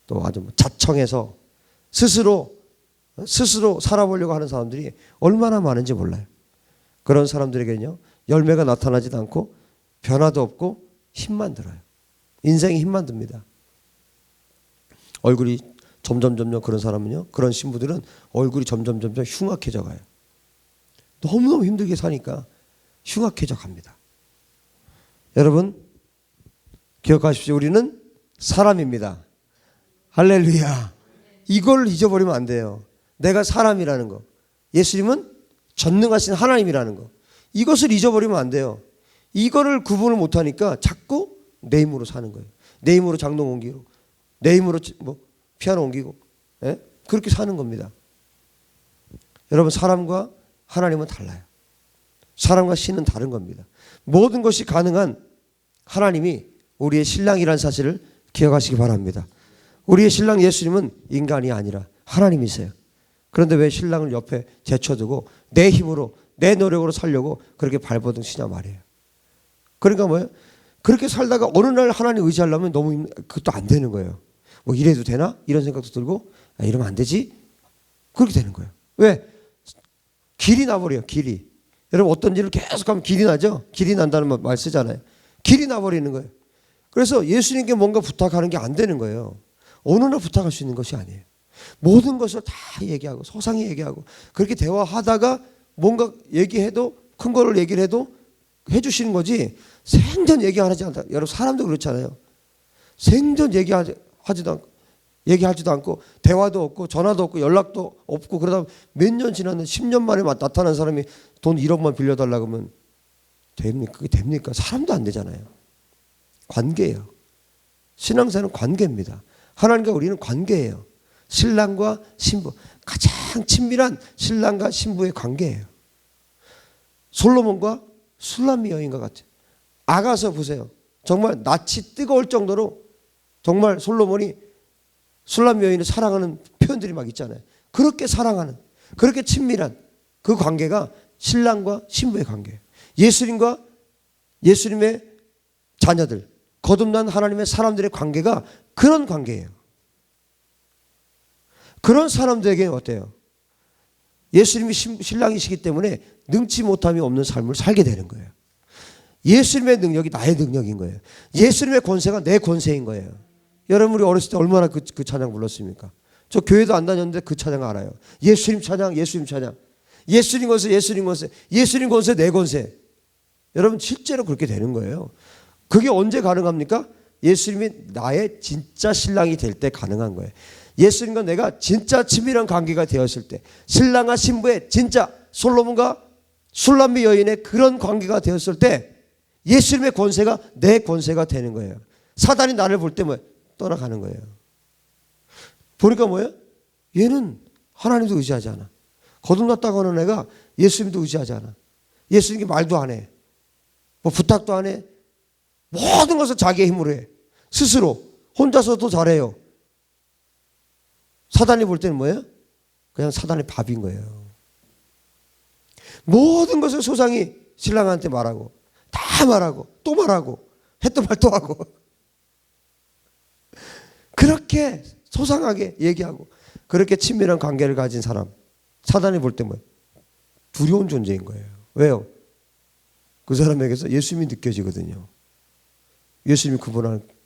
또 아주 자청해서 스스로 살아보려고 하는 사람들이 얼마나 많은지 몰라요. 그런 사람들에게는요, 열매가 나타나지도 않고 변화도 없고 힘만 들어요. 인생에 힘만 듭니다. 얼굴이 점점 그런 사람은요, 그런 신부들은 얼굴이 점점 흉악해져 가요. 너무너무 힘들게 사니까 흉악해져 갑니다. 여러분, 기억하십시오. 우리는 사람입니다. 할렐루야. 이걸 잊어버리면 안 돼요. 내가 사람이라는 거. 예수님은 전능하신 하나님이라는 거. 이것을 잊어버리면 안 돼요. 이거를 구분을 못하니까 자꾸 내 힘으로 사는 거예요. 내 힘으로 장롱 옮기고, 내 힘으로 피아노 옮기고, 예? 그렇게 사는 겁니다. 여러분, 사람과 하나님은 달라요. 사람과 신은 다른 겁니다. 모든 것이 가능한 하나님이 우리의 신랑이라는 사실을 기억하시기 바랍니다. 우리의 신랑 예수님은 인간이 아니라 하나님이세요. 그런데 왜 신랑을 옆에 제쳐두고 내 힘으로, 내 노력으로 살려고 그렇게 발버둥치냐 말이에요. 그러니까 뭐예요? 그렇게 살다가 어느 날 하나님 의지하려면 너무 그것도 안 되는 거예요. 뭐 이래도 되나? 이런 생각도 들고 이러면 안 되지? 그렇게 되는 거예요. 왜? 길이 나버려요. 길이. 여러분 어떤 일을 계속하면 길이 나죠? 길이 난다는 말 쓰잖아요. 길이 나버리는 거예요. 그래서 예수님께 뭔가 부탁하는 게 안 되는 거예요. 어느 날 부탁할 수 있는 것이 아니에요. 모든 것을 다 얘기하고 소상히 얘기하고 그렇게 대화하다가 뭔가 얘기해도 큰 거를 얘기를 해도 해주시는 거지 생전 얘기 안 하지 않다. 여러분 사람도 그렇잖아요. 생전 얘기하지도 않고 대화도 없고 전화도 없고 연락도 없고 그러다 몇 년 지났는데 10년 만에 나타난 사람이 돈 1억만 빌려달라고 하면 됩니까? 그게 됩니까? 사람도 안 되잖아요. 관계예요. 신앙생활은 관계입니다. 하나님과 우리는 관계예요. 신랑과 신부 가장 친밀한 신랑과 신부의 관계예요. 솔로몬과 술람미 여인과 같아요. 아가서 보세요. 정말 낯이 뜨거울 정도로 정말 솔로몬이 술람미 여인을 사랑하는 표현들이 막 있잖아요. 그렇게 사랑하는 그렇게 친밀한 그 관계가 신랑과 신부의 관계예요. 예수님과 예수님의 자녀들 거듭난 하나님의 사람들의 관계가 그런 관계예요. 그런 사람들에게 어때요? 예수님이 신랑이시기 때문에 능치 못함이 없는 삶을 살게 되는 거예요. 예수님의 능력이 나의 능력인 거예요. 예수님의 권세가 내 권세인 거예요. 여러분 우리 어렸을 때 얼마나 그 찬양 불렀습니까? 저 교회도 안 다녔는데 그 찬양 알아요. 예수님 찬양, 예수님 찬양. 예수님 권세, 예수님 권세, 예수님 권세, 내 권세. 여러분 실제로 그렇게 되는 거예요. 그게 언제 가능합니까? 예수님이 나의 진짜 신랑이 될 때 가능한 거예요. 예수님과 내가 진짜 친밀한 관계가 되었을 때 신랑과 신부의 진짜 솔로몬과 술람미 여인의 그런 관계가 되었을 때 예수님의 권세가 내 권세가 되는 거예요. 사단이 나를 볼 때 뭐 떠나가는 거예요. 보니까 뭐예요? 얘는 하나님도 의지하지 않아. 거듭났다고 하는 애가 예수님도 의지하지 않아. 예수님께 말도 안 해. 뭐 부탁도 안 해. 모든 것을 자기의 힘으로 해. 스스로 혼자서도 잘해요. 사단이 볼 때는 뭐예요? 그냥 사단의 밥인 거예요. 모든 것을 소상히 신랑한테 말하고 다 말하고 또 말하고 했던 말 또 하고 그렇게 소상하게 얘기하고 그렇게 친밀한 관계를 가진 사람 사단이 볼 때 뭐예요? 두려운 존재인 거예요. 왜요? 그 사람에게서 예수님이 느껴지거든요. 예수님이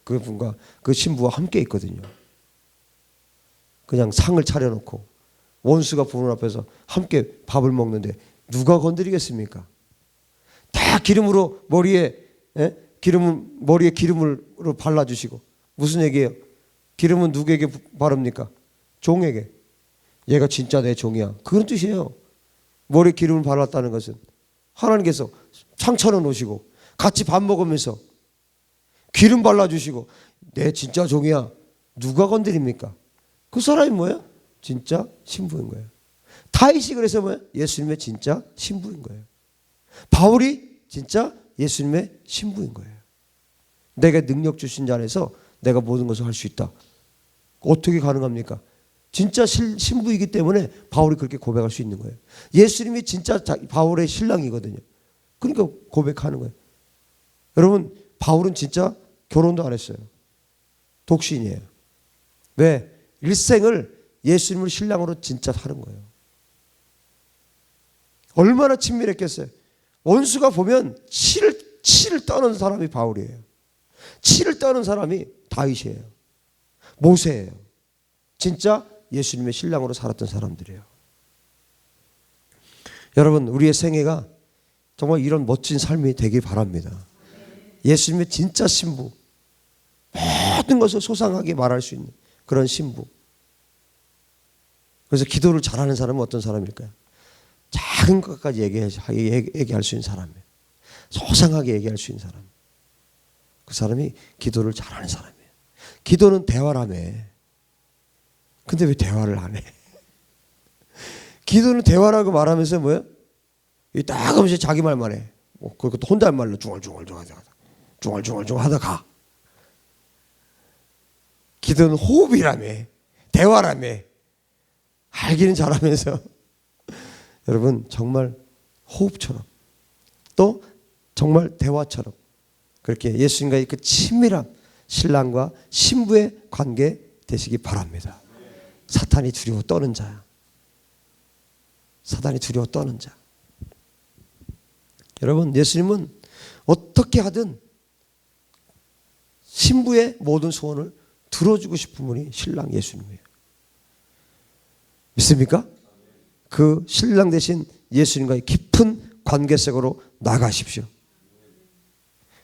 그분과 그 신부와 함께 있거든요. 그냥 상을 차려놓고 원수가 부는 앞에서 함께 밥을 먹는데 누가 건드리겠습니까? 다 기름으로 머리에 기름으로 발라주시고 무슨 얘기예요? 기름은 누구에게 바릅니까? 종에게. 얘가 진짜 내 종이야. 그런 뜻이에요. 머리에 기름을 발랐다는 것은 하나님께서 상 차려놓으시고 같이 밥 먹으면서 기름 발라주시고 내 진짜 종이야. 누가 건드립니까? 그 사람이 뭐예요? 진짜 신부인 거예요. 다윗이 그래서 뭐예요? 예수님의 진짜 신부인 거예요. 바울이 진짜 예수님의 신부인 거예요. 내게 능력 주신 자 안에서 내가 모든 것을 할 수 있다. 어떻게 가능합니까? 진짜 신부이기 때문에 바울이 그렇게 고백할 수 있는 거예요. 예수님이 진짜 바울의 신랑이거든요. 그러니까 고백하는 거예요. 여러분 바울은 진짜 결혼도 안 했어요. 독신이에요. 왜? 일생을 예수님을 신랑으로 진짜 사는 거예요. 얼마나 친밀했겠어요. 원수가 보면 치를 떠는 사람이 바울이에요. 치를 떠는 사람이 다윗이에요. 모세예요. 진짜 예수님의 신랑으로 살았던 사람들이에요. 여러분 우리의 생애가 정말 이런 멋진 삶이 되길 바랍니다. 예수님의 진짜 신부, 모든 것을 소상하게 말할 수 있는 그런 신부. 그래서 기도를 잘하는 사람은 어떤 사람일까요? 작은 것까지 얘기할 수 있는 사람이에요. 소상하게 얘기할 수 있는 사람. 그 사람이 기도를 잘하는 사람이에요. 기도는 대화라며. 근데 왜 대화를 안 해? 기도는 대화라고 말하면서 뭐예요? 딱 하면서 자기 말만 해. 그것도 혼잣말로 중얼중얼 하다가. 기도는 호흡이라며. 대화라며. 알기는 잘하면서. 여러분 정말 호흡처럼 또 정말 대화처럼 그렇게 예수님과의 그 친밀한 신랑과 신부의 관계 되시기 바랍니다. 사탄이 두려워 떠는 자야. 사탄이 두려워 떠는 자. 여러분, 예수님은 어떻게 하든 신부의 모든 소원을 들어주고 싶은 분이 신랑 예수님이에요. 믿습니까? 그 신랑 되신 예수님과의 깊은 관계 속으로 나가십시오.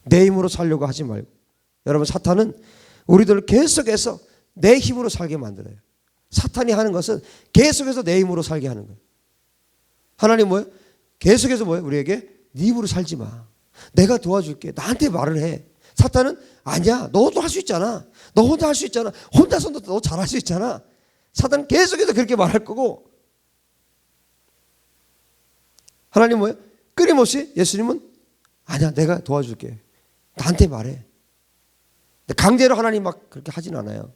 내 힘으로 살려고 하지 말고. 여러분, 사탄은 우리들을 계속해서 내 힘으로 살게 만들어요. 사탄이 하는 것은 계속해서 내 힘으로 살게 하는 거예요. 하나님 뭐예요? 계속해서 뭐예요? 우리에게 네 힘으로 살지 마. 내가 도와줄게. 나한테 말을 해. 사탄은 아니야. 너도 할 수 있잖아. 너 혼자 할 수 있잖아. 혼자서도 너 잘할 수 있잖아. 사탄은 계속해서 그렇게 말할 거고, 하나님 뭐예요? 끊임없이 예수님은 아니야. 내가 도와줄게. 나한테 말해. 강제로 하나님 막 그렇게 하진 않아요.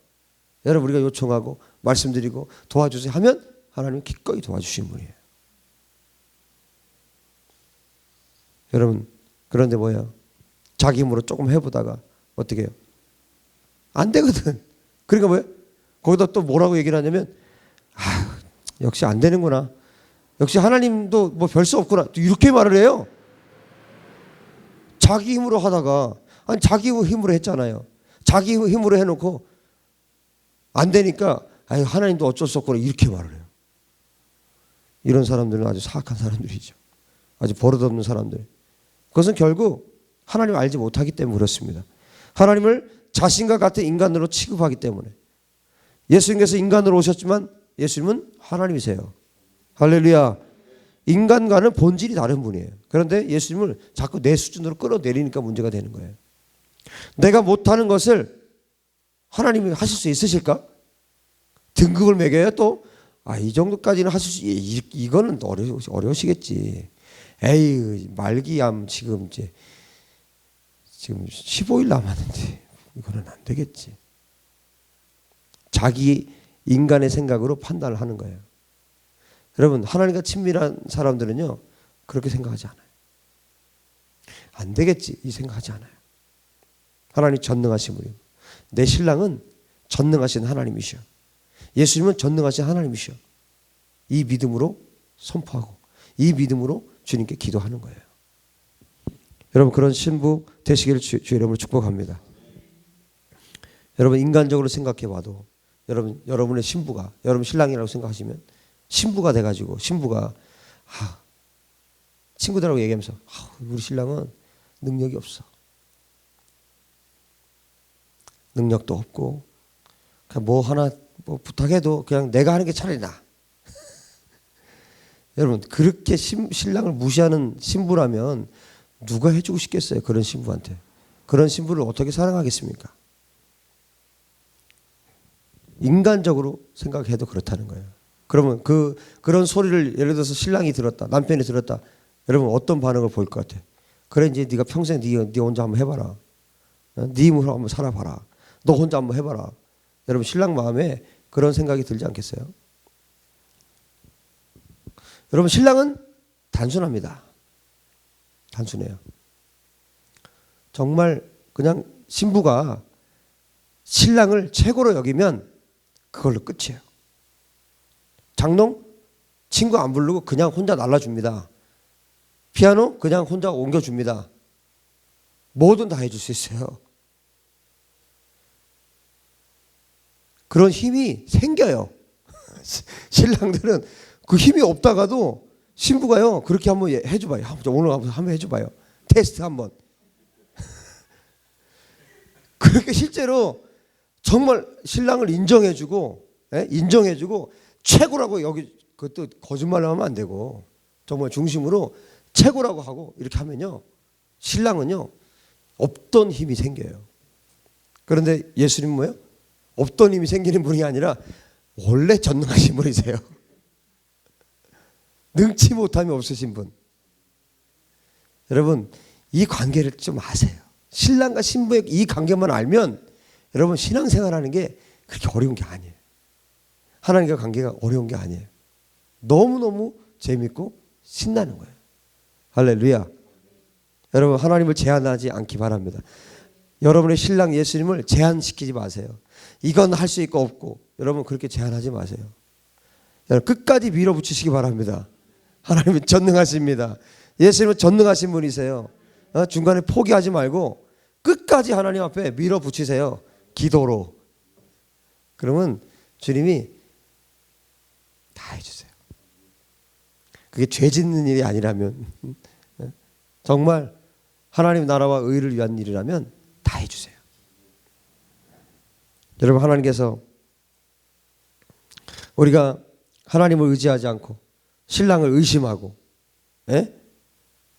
여러분, 우리가 요청하고 말씀드리고 도와주세요 하면 하나님은 기꺼이 도와주시는 분이에요. 여러분, 그런데 뭐예요? 자기 힘으로 조금 해보다가 어떻게 해요? 안 되거든. 그러니까 뭐예요? 거기다 또 뭐라고 얘기를 하냐면, 아, 역시 안 되는구나. 역시 하나님도 뭐 별 수 없구나. 이렇게 말을 해요. 자기 힘으로 하다가, 아니 자기 힘으로 했잖아요. 자기 힘으로 해놓고 안 되니까 아유, 하나님도 어쩔 수 없구나. 이렇게 말을 해요. 이런 사람들은 아주 사악한 사람들이죠. 아주 버릇없는 사람들. 그것은 결국 하나님을 알지 못하기 때문에 그렇습니다. 하나님을 자신과 같은 인간으로 취급하기 때문에. 예수님께서 인간으로 오셨지만 예수님은 하나님이세요. 할렐루야. 인간과는 본질이 다른 분이에요. 그런데 예수님을 자꾸 내 수준으로 끌어내리니까 문제가 되는 거예요. 내가 못하는 것을 하나님이 하실 수 있으실까? 등급을 매겨야 또, 아, 이 정도까지는 하실 수, 이거는 어려우시겠지. 에이, 말기암 지금 15일 남았는데 이거는 안 되겠지. 자기 인간의 생각으로 판단을 하는 거예요. 여러분, 하나님과 친밀한 사람들은요, 그렇게 생각하지 않아요. 안 되겠지 이 생각하지 않아요. 하나님 전능하신 분이고, 내 신랑은 전능하신 하나님이시오. 예수님은 전능하신 하나님이시오. 이 믿음으로 선포하고 이 믿음으로 주님께 기도하는 거예요. 여러분, 그런 신부 되시기를 주 이름으로 축복합니다. 여러분, 인간적으로 생각해 봐도 여러분의 신부가 여러분 신랑이라고 생각하시면 신부가 돼가지고 신부가 친구들하고 얘기하면서 우리 신랑은 능력이 없어. 능력도 없고 그냥 뭐 하나 뭐 부탁해도 그냥 내가 하는 게 차라리 나아. 여러분, 그렇게 신랑을 무시하는 신부라면 누가 해주고 싶겠어요? 그런 신부한테. 그런 신부를 어떻게 사랑하겠습니까? 인간적으로 생각해도 그렇다는 거예요. 그러면 그런 소리를 예를 들어서 신랑이 들었다, 남편이 들었다. 여러분, 어떤 반응을 보일 것 같아? 그래, 이제 네가 평생 네 혼자 한번 해봐라. 네 힘으로 한번 살아봐라. 너 혼자 한번 해봐라. 여러분, 신랑 마음에 그런 생각이 들지 않겠어요? 여러분, 신랑은 단순합니다. 단순해요. 정말 그냥 신부가 신랑을 최고로 여기면 그걸로 끝이에요. 장롱 친구 안 부르고 그냥 혼자 날라줍니다. 피아노 그냥 혼자 옮겨줍니다. 뭐든 다 해줄 수 있어요. 그런 힘이 생겨요. 신랑들은 그 힘이 없다가도 신부가요, 그렇게 한번 해줘봐요. 오늘 한번 해줘봐요. 테스트 한번. 그렇게 실제로 정말 신랑을 인정해주고 최고라고 여기 그것도 거짓말을 하면 안 되고 정말 중심으로 최고라고 하고 이렇게 하면요, 신랑은요 없던 힘이 생겨요. 그런데 예수님은 뭐예요? 없던 힘이 생기는 분이 아니라 원래 전능하신 분이세요. 능치 못함이 없으신 분. 여러분, 이 관계를 좀 아세요. 신랑과 신부의 이 관계만 알면 여러분, 신앙생활하는 게 그렇게 어려운 게 아니에요. 하나님과 관계가 어려운 게 아니에요. 너무너무 재밌고 신나는 거예요. 할렐루야. 여러분, 하나님을 제한하지 않기 바랍니다. 여러분의 신랑 예수님을 제한시키지 마세요. 이건 할 수 있고 없고, 여러분 그렇게 제한하지 마세요. 여러분 끝까지 밀어붙이시기 바랍니다. 하나님은 전능하십니다. 예수님은 전능하신 분이세요. 중간에 포기하지 말고 끝까지 하나님 앞에 밀어붙이세요. 기도로. 그러면 주님이 다 해주세요. 그게 죄 짓는 일이 아니라면, 정말 하나님 나라와 의를 위한 일이라면 다 해주세요. 여러분, 하나님께서 우리가 하나님을 의지하지 않고 신랑을 의심하고,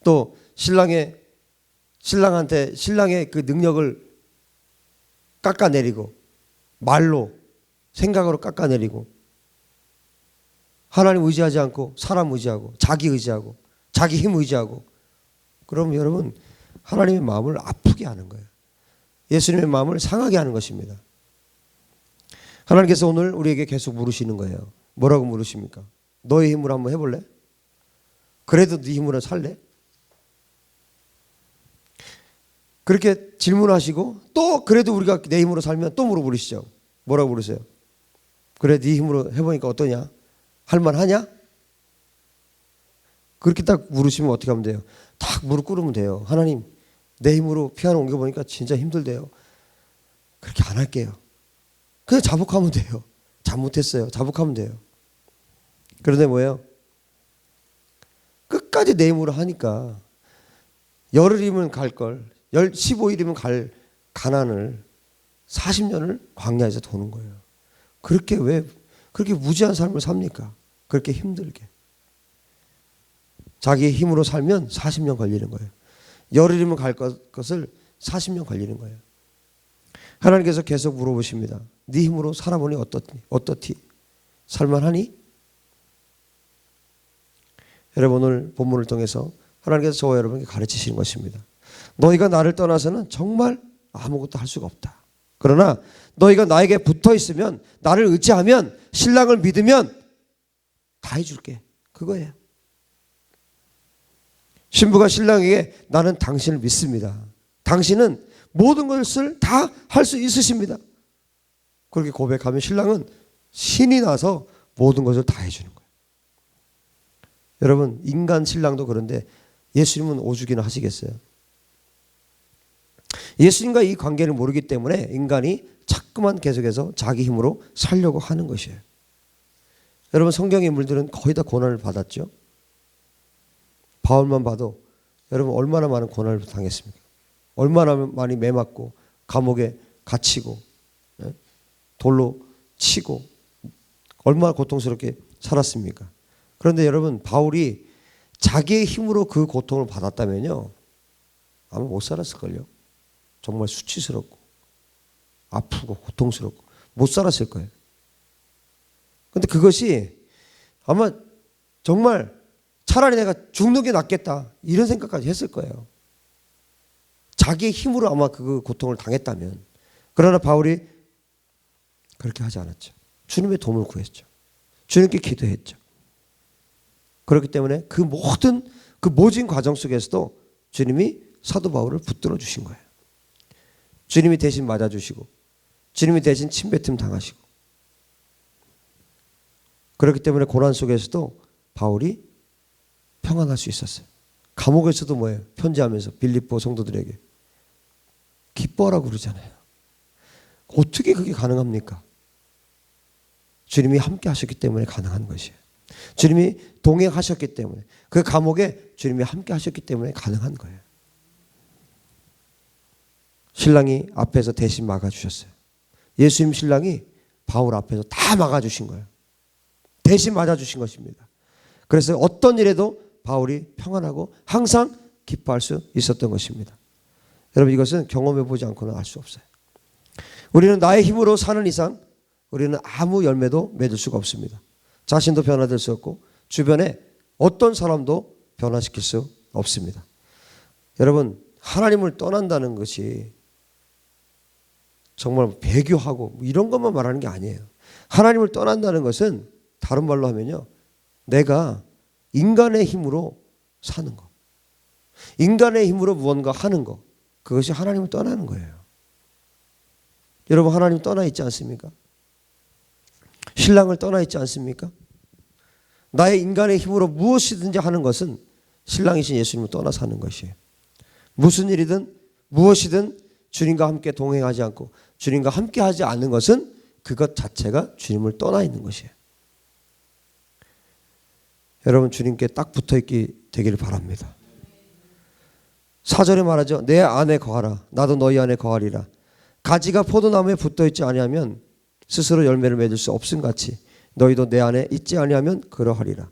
또 신랑한테 신랑의 그 능력을 깎아내리고, 말로 생각으로 깎아내리고, 하나님 의지하지 않고 사람 의지하고 자기 의지하고 자기 힘 의지하고, 그럼 여러분 하나님의 마음을 아프게 하는 거예요. 예수님의 마음을 상하게 하는 것입니다. 하나님께서 오늘 우리에게 계속 물으시는 거예요. 뭐라고 물으십니까? 너의 힘으로 한번 해볼래? 그래도 네 힘으로 살래? 그렇게 질문하시고, 또 그래도 우리가 내 힘으로 살면 또 물어보시죠. 뭐라고 물으세요? 그래 네 힘으로 해보니까 어떠냐? 할만하냐? 그렇게 딱 물으시면 어떻게 하면 돼요? 딱 무릎 꿇으면 돼요. 하나님, 내 힘으로 피아노 옮겨보니까 진짜 힘들대요. 그렇게 안 할게요. 그냥 자복하면 돼요. 잘못했어요. 자복하면 돼요. 그런데 뭐예요? 끝까지 내 힘으로 하니까 열흘이면 갈 걸 15일이면 갈 가난을 40년을 광야에서 도는 거예요. 그렇게 왜 그렇게 무지한 삶을 삽니까? 그렇게 힘들게. 자기의 힘으로 살면 40년 걸리는 거예요. 열흘이면 갈 것을 40년 걸리는 거예요. 하나님께서 계속 물어보십니다. 네 힘으로 살아보니 어떻디? 살만하니? 여러분, 오늘 본문을 통해서 하나님께서 저와 여러분에게 가르치시는 것입니다. 너희가 나를 떠나서는 정말 아무것도 할 수가 없다. 그러나 너희가 나에게 붙어 있으면, 나를 의지하면, 신랑을 믿으면 다 해줄게. 그거예요. 신부가 신랑에게 나는 당신을 믿습니다. 당신은 모든 것을 다 할 수 있으십니다. 그렇게 고백하면 신랑은 신이 나서 모든 것을 다 해주는 거예요. 여러분, 인간 신랑도 그런데 예수님은 오죽이나 하시겠어요? 예수님과 이 관계를 모르기 때문에 인간이 자꾸만 계속해서 자기 힘으로 살려고 하는 것이에요. 여러분, 성경의 인물들은 거의 다 고난을 받았죠. 바울만 봐도 여러분 얼마나 많은 고난을 당했습니까? 얼마나 많이 매맞고 감옥에 갇히고 돌로 치고 얼마나 고통스럽게 살았습니까? 그런데 여러분, 바울이 자기의 힘으로 그 고통을 받았다면요, 아마 못 살았을걸요. 정말 수치스럽고 아프고 고통스럽고 못 살았을 거예요. 그런데 그것이 아마 정말 차라리 내가 죽는 게 낫겠다 이런 생각까지 했을 거예요. 자기의 힘으로 아마 그 고통을 당했다면. 그러나 바울이 그렇게 하지 않았죠. 주님의 도움을 구했죠. 주님께 기도했죠. 그렇기 때문에 그 모진 과정 속에서도 주님이 사도 바울을 붙들어 주신 거예요. 주님이 대신 맞아주시고, 주님이 대신 침뱉음 당하시고. 그렇기 때문에 고난 속에서도 바울이 평안할 수 있었어요. 감옥에서도 뭐예요? 편지하면서 빌립보 성도들에게 기뻐하라고 그러잖아요. 어떻게 그게 가능합니까? 주님이 함께 하셨기 때문에 가능한 것이에요. 주님이 동행하셨기 때문에, 그 감옥에 주님이 함께 하셨기 때문에 가능한 거예요. 신랑이 앞에서 대신 막아주셨어요. 예수님 신랑이 바울 앞에서 다 막아주신 거예요. 대신 맞아주신 것입니다. 그래서 어떤 일에도 바울이 평안하고 항상 기뻐할 수 있었던 것입니다. 여러분, 이것은 경험해보지 않고는 알 수 없어요. 우리는 나의 힘으로 사는 이상 우리는 아무 열매도 맺을 수가 없습니다. 자신도 변화될 수 없고 주변에 어떤 사람도 변화시킬 수 없습니다. 여러분, 하나님을 떠난다는 것이 정말 배교하고 이런 것만 말하는 게 아니에요. 하나님을 떠난다는 것은 다른 말로 하면요, 내가 인간의 힘으로 사는 것, 인간의 힘으로 무언가 하는 것, 그것이 하나님을 떠나는 거예요. 여러분, 하나님 떠나 있지 않습니까? 신랑을 떠나 있지 않습니까? 나의 인간의 힘으로 무엇이든지 하는 것은 신랑이신 예수님을 떠나서 하는 것이에요. 무슨 일이든 무엇이든 주님과 함께 동행하지 않고 주님과 함께 하지 않는 것은 그것 자체가 주님을 떠나 있는 것이에요. 여러분, 주님께 딱 붙어있기 되기를 바랍니다. 4절에 말하죠. 내 안에 거하라. 나도 너희 안에 거하리라. 가지가 포도나무에 붙어있지 아니하면 스스로 열매를 맺을 수 없음같이 너희도 내 안에 있지 아니하면 그러하리라.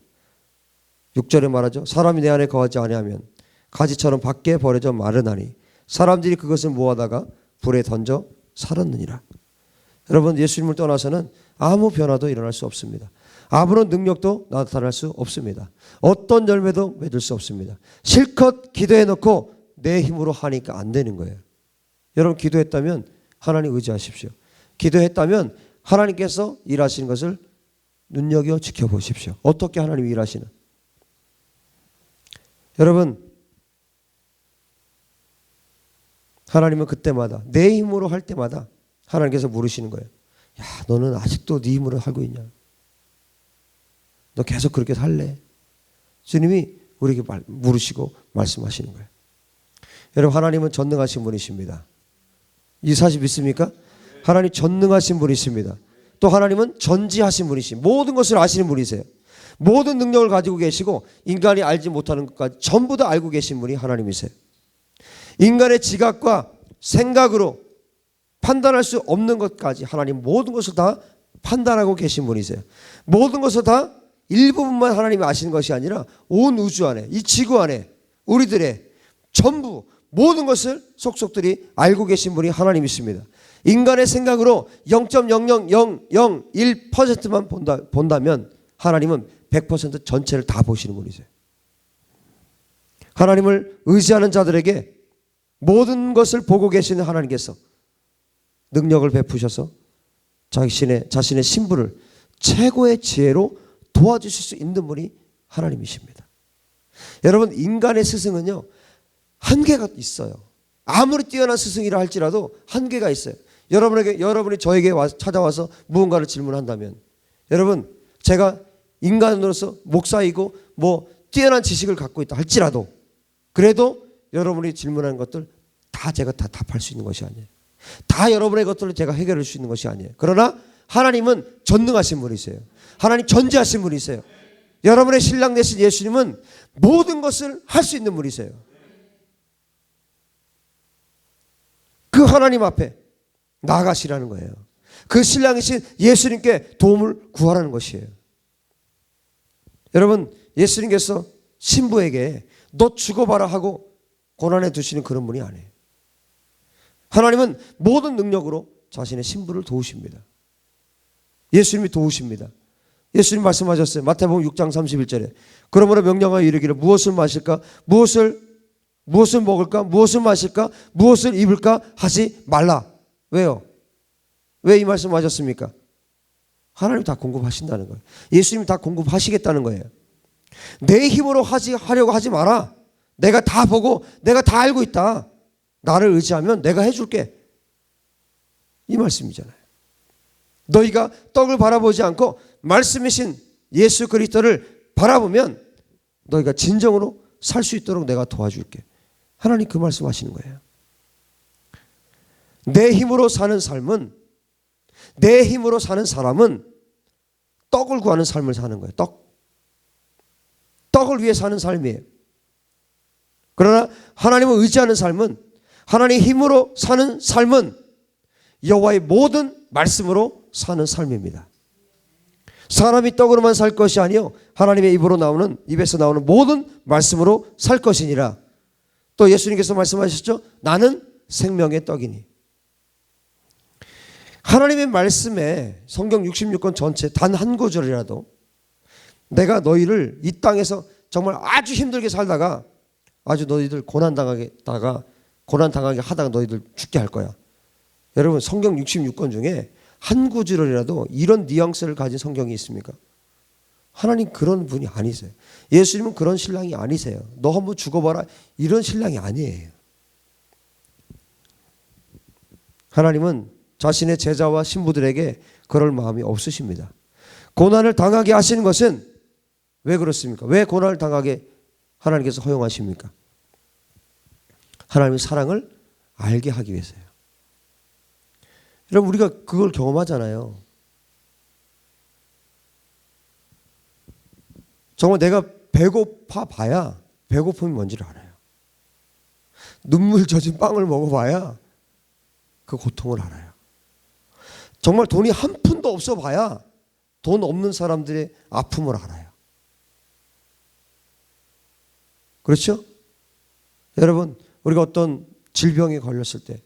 6절에 말하죠. 사람이 내 안에 거하지 아니하면 가지처럼 밖에 버려져 마르나니 사람들이 그것을 모아다가 불에 던져 살았느니라. 여러분, 예수님을 떠나서는 아무 변화도 일어날 수 없습니다. 아무런 능력도 나타날 수 없습니다. 어떤 열매도 맺을 수 없습니다. 실컷 기도해놓고 내 힘으로 하니까 안 되는 거예요. 여러분, 기도했다면 하나님 의지하십시오. 기도했다면 하나님께서 일하시는 것을 눈여겨 지켜보십시오. 어떻게 하나님이 일하시나. 여러분, 하나님은 그때마다 내 힘으로 할 때마다 하나님께서 물으시는 거예요. 야, 너는 아직도 네 힘으로 하고 있냐? 너 계속 그렇게 살래? 주님이 우리에게 물으시고 말씀하시는 거예요. 여러분, 하나님은 전능하신 분이십니다. 이 사실 믿습니까? 하나님 전능하신 분이십니다. 또 하나님은 전지하신 분이십니다. 모든 것을 아시는 분이세요. 모든 능력을 가지고 계시고 인간이 알지 못하는 것까지 전부 다 알고 계신 분이 하나님이세요. 인간의 지각과 생각으로 판단할 수 없는 것까지 하나님 모든 것을 다 판단하고 계신 분이세요. 모든 것을 다 일부분만 하나님이 아시는 것이 아니라 온 우주 안에, 이 지구 안에 우리들의 전부 모든 것을 속속들이 알고 계신 분이 하나님이십니다. 인간의 생각으로 0.00001%만 본다면 하나님은 100% 전체를 다 보시는 분이세요. 하나님을 의지하는 자들에게 모든 것을 보고 계시는 하나님께서 능력을 베푸셔서 자신의 신부를 최고의 지혜로 도와주실 수 있는 분이 하나님이십니다. 여러분, 인간의 스승은요, 한계가 있어요. 아무리 뛰어난 스승이라 할지라도 한계가 있어요. 여러분이 저에게 찾아와서 무언가를 질문한다면, 여러분, 제가 인간으로서 목사이고 뛰어난 지식을 갖고 있다 할지라도 그래도 여러분이 질문하는 것들 다 제가 다 답할 수 있는 것이 아니에요. 다 여러분의 것들을 제가 해결할 수 있는 것이 아니에요. 그러나 하나님은 전능하신 분이세요. 하나님 전지하신 분이세요. 여러분의 신랑 되신 예수님은 모든 것을 할 수 있는 분이세요. 그 하나님 앞에 나아가시라는 거예요. 그 신랑이신 예수님께 도움을 구하라는 것이에요. 여러분, 예수님께서 신부에게 너 죽어봐라 하고 고난해 두시는 그런 분이 아니에요. 하나님은 모든 능력으로 자신의 신부를 도우십니다. 예수님이 도우십니다. 예수님 말씀하셨어요. 마태복음 6장 31절에 그러므로 명령하여 이르기를 무엇을 마실까? 무엇을 먹을까? 무엇을 마실까? 무엇을 입을까? 하지 말라. 왜요? 왜 이 말씀 하셨습니까? 하나님이 다 공급하신다는 거예요. 예수님이 다 공급하시겠다는 거예요. 내 힘으로 하려고 하지 마라. 내가 다 보고 내가 다 알고 있다. 나를 의지하면 내가 해줄게. 이 말씀이잖아요. 너희가 떡을 바라보지 않고 말씀이신 예수 그리스도를 바라보면 너희가 진정으로 살 수 있도록 내가 도와줄게. 하나님 그 말씀하시는 거예요. 내 힘으로 사는 삶은, 내 힘으로 사는 사람은 떡을 구하는 삶을 사는 거예요. 떡을 위해 사는 삶이에요. 그러나 하나님을 의지하는 삶은, 하나님의 힘으로 사는 삶은 여호와의 모든 말씀으로 사는 삶입니다. 사람이 떡으로만 살 것이 아니요 하나님의 입에서 나오는 모든 말씀으로 살 것이니라. 또 예수님께서 말씀하셨죠. 나는 생명의 떡이니. 하나님의 말씀에 성경 66권 전체 단 한 구절이라도 내가 너희를 이 땅에서 정말 아주 힘들게 살다가 아주 너희들 고난당하게 하다가 너희들 죽게 할 거야. 여러분, 성경 66권 중에 한 구절이라도 이런 뉘앙스를 가진 성경이 있습니까? 하나님 그런 분이 아니세요. 예수님은 그런 신랑이 아니세요. 너 한번 죽어봐라 이런 신랑이 아니에요. 하나님은 자신의 제자와 신부들에게 그럴 마음이 없으십니다. 고난을 당하게 하시는 것은 왜 그렇습니까? 왜 고난을 당하게 하나님께서 허용하십니까? 하나님의 사랑을 알게 하기 위해서요. 여러분, 우리가 그걸 경험하잖아요. 정말 내가 배고파 봐야 배고픔이 뭔지를 알아요. 눈물 젖은 빵을 먹어봐야 그 고통을 알아요. 정말 돈이 한 푼도 없어 봐야 돈 없는 사람들의 아픔을 알아요. 그렇죠? 여러분, 우리가 어떤 질병에 걸렸을 때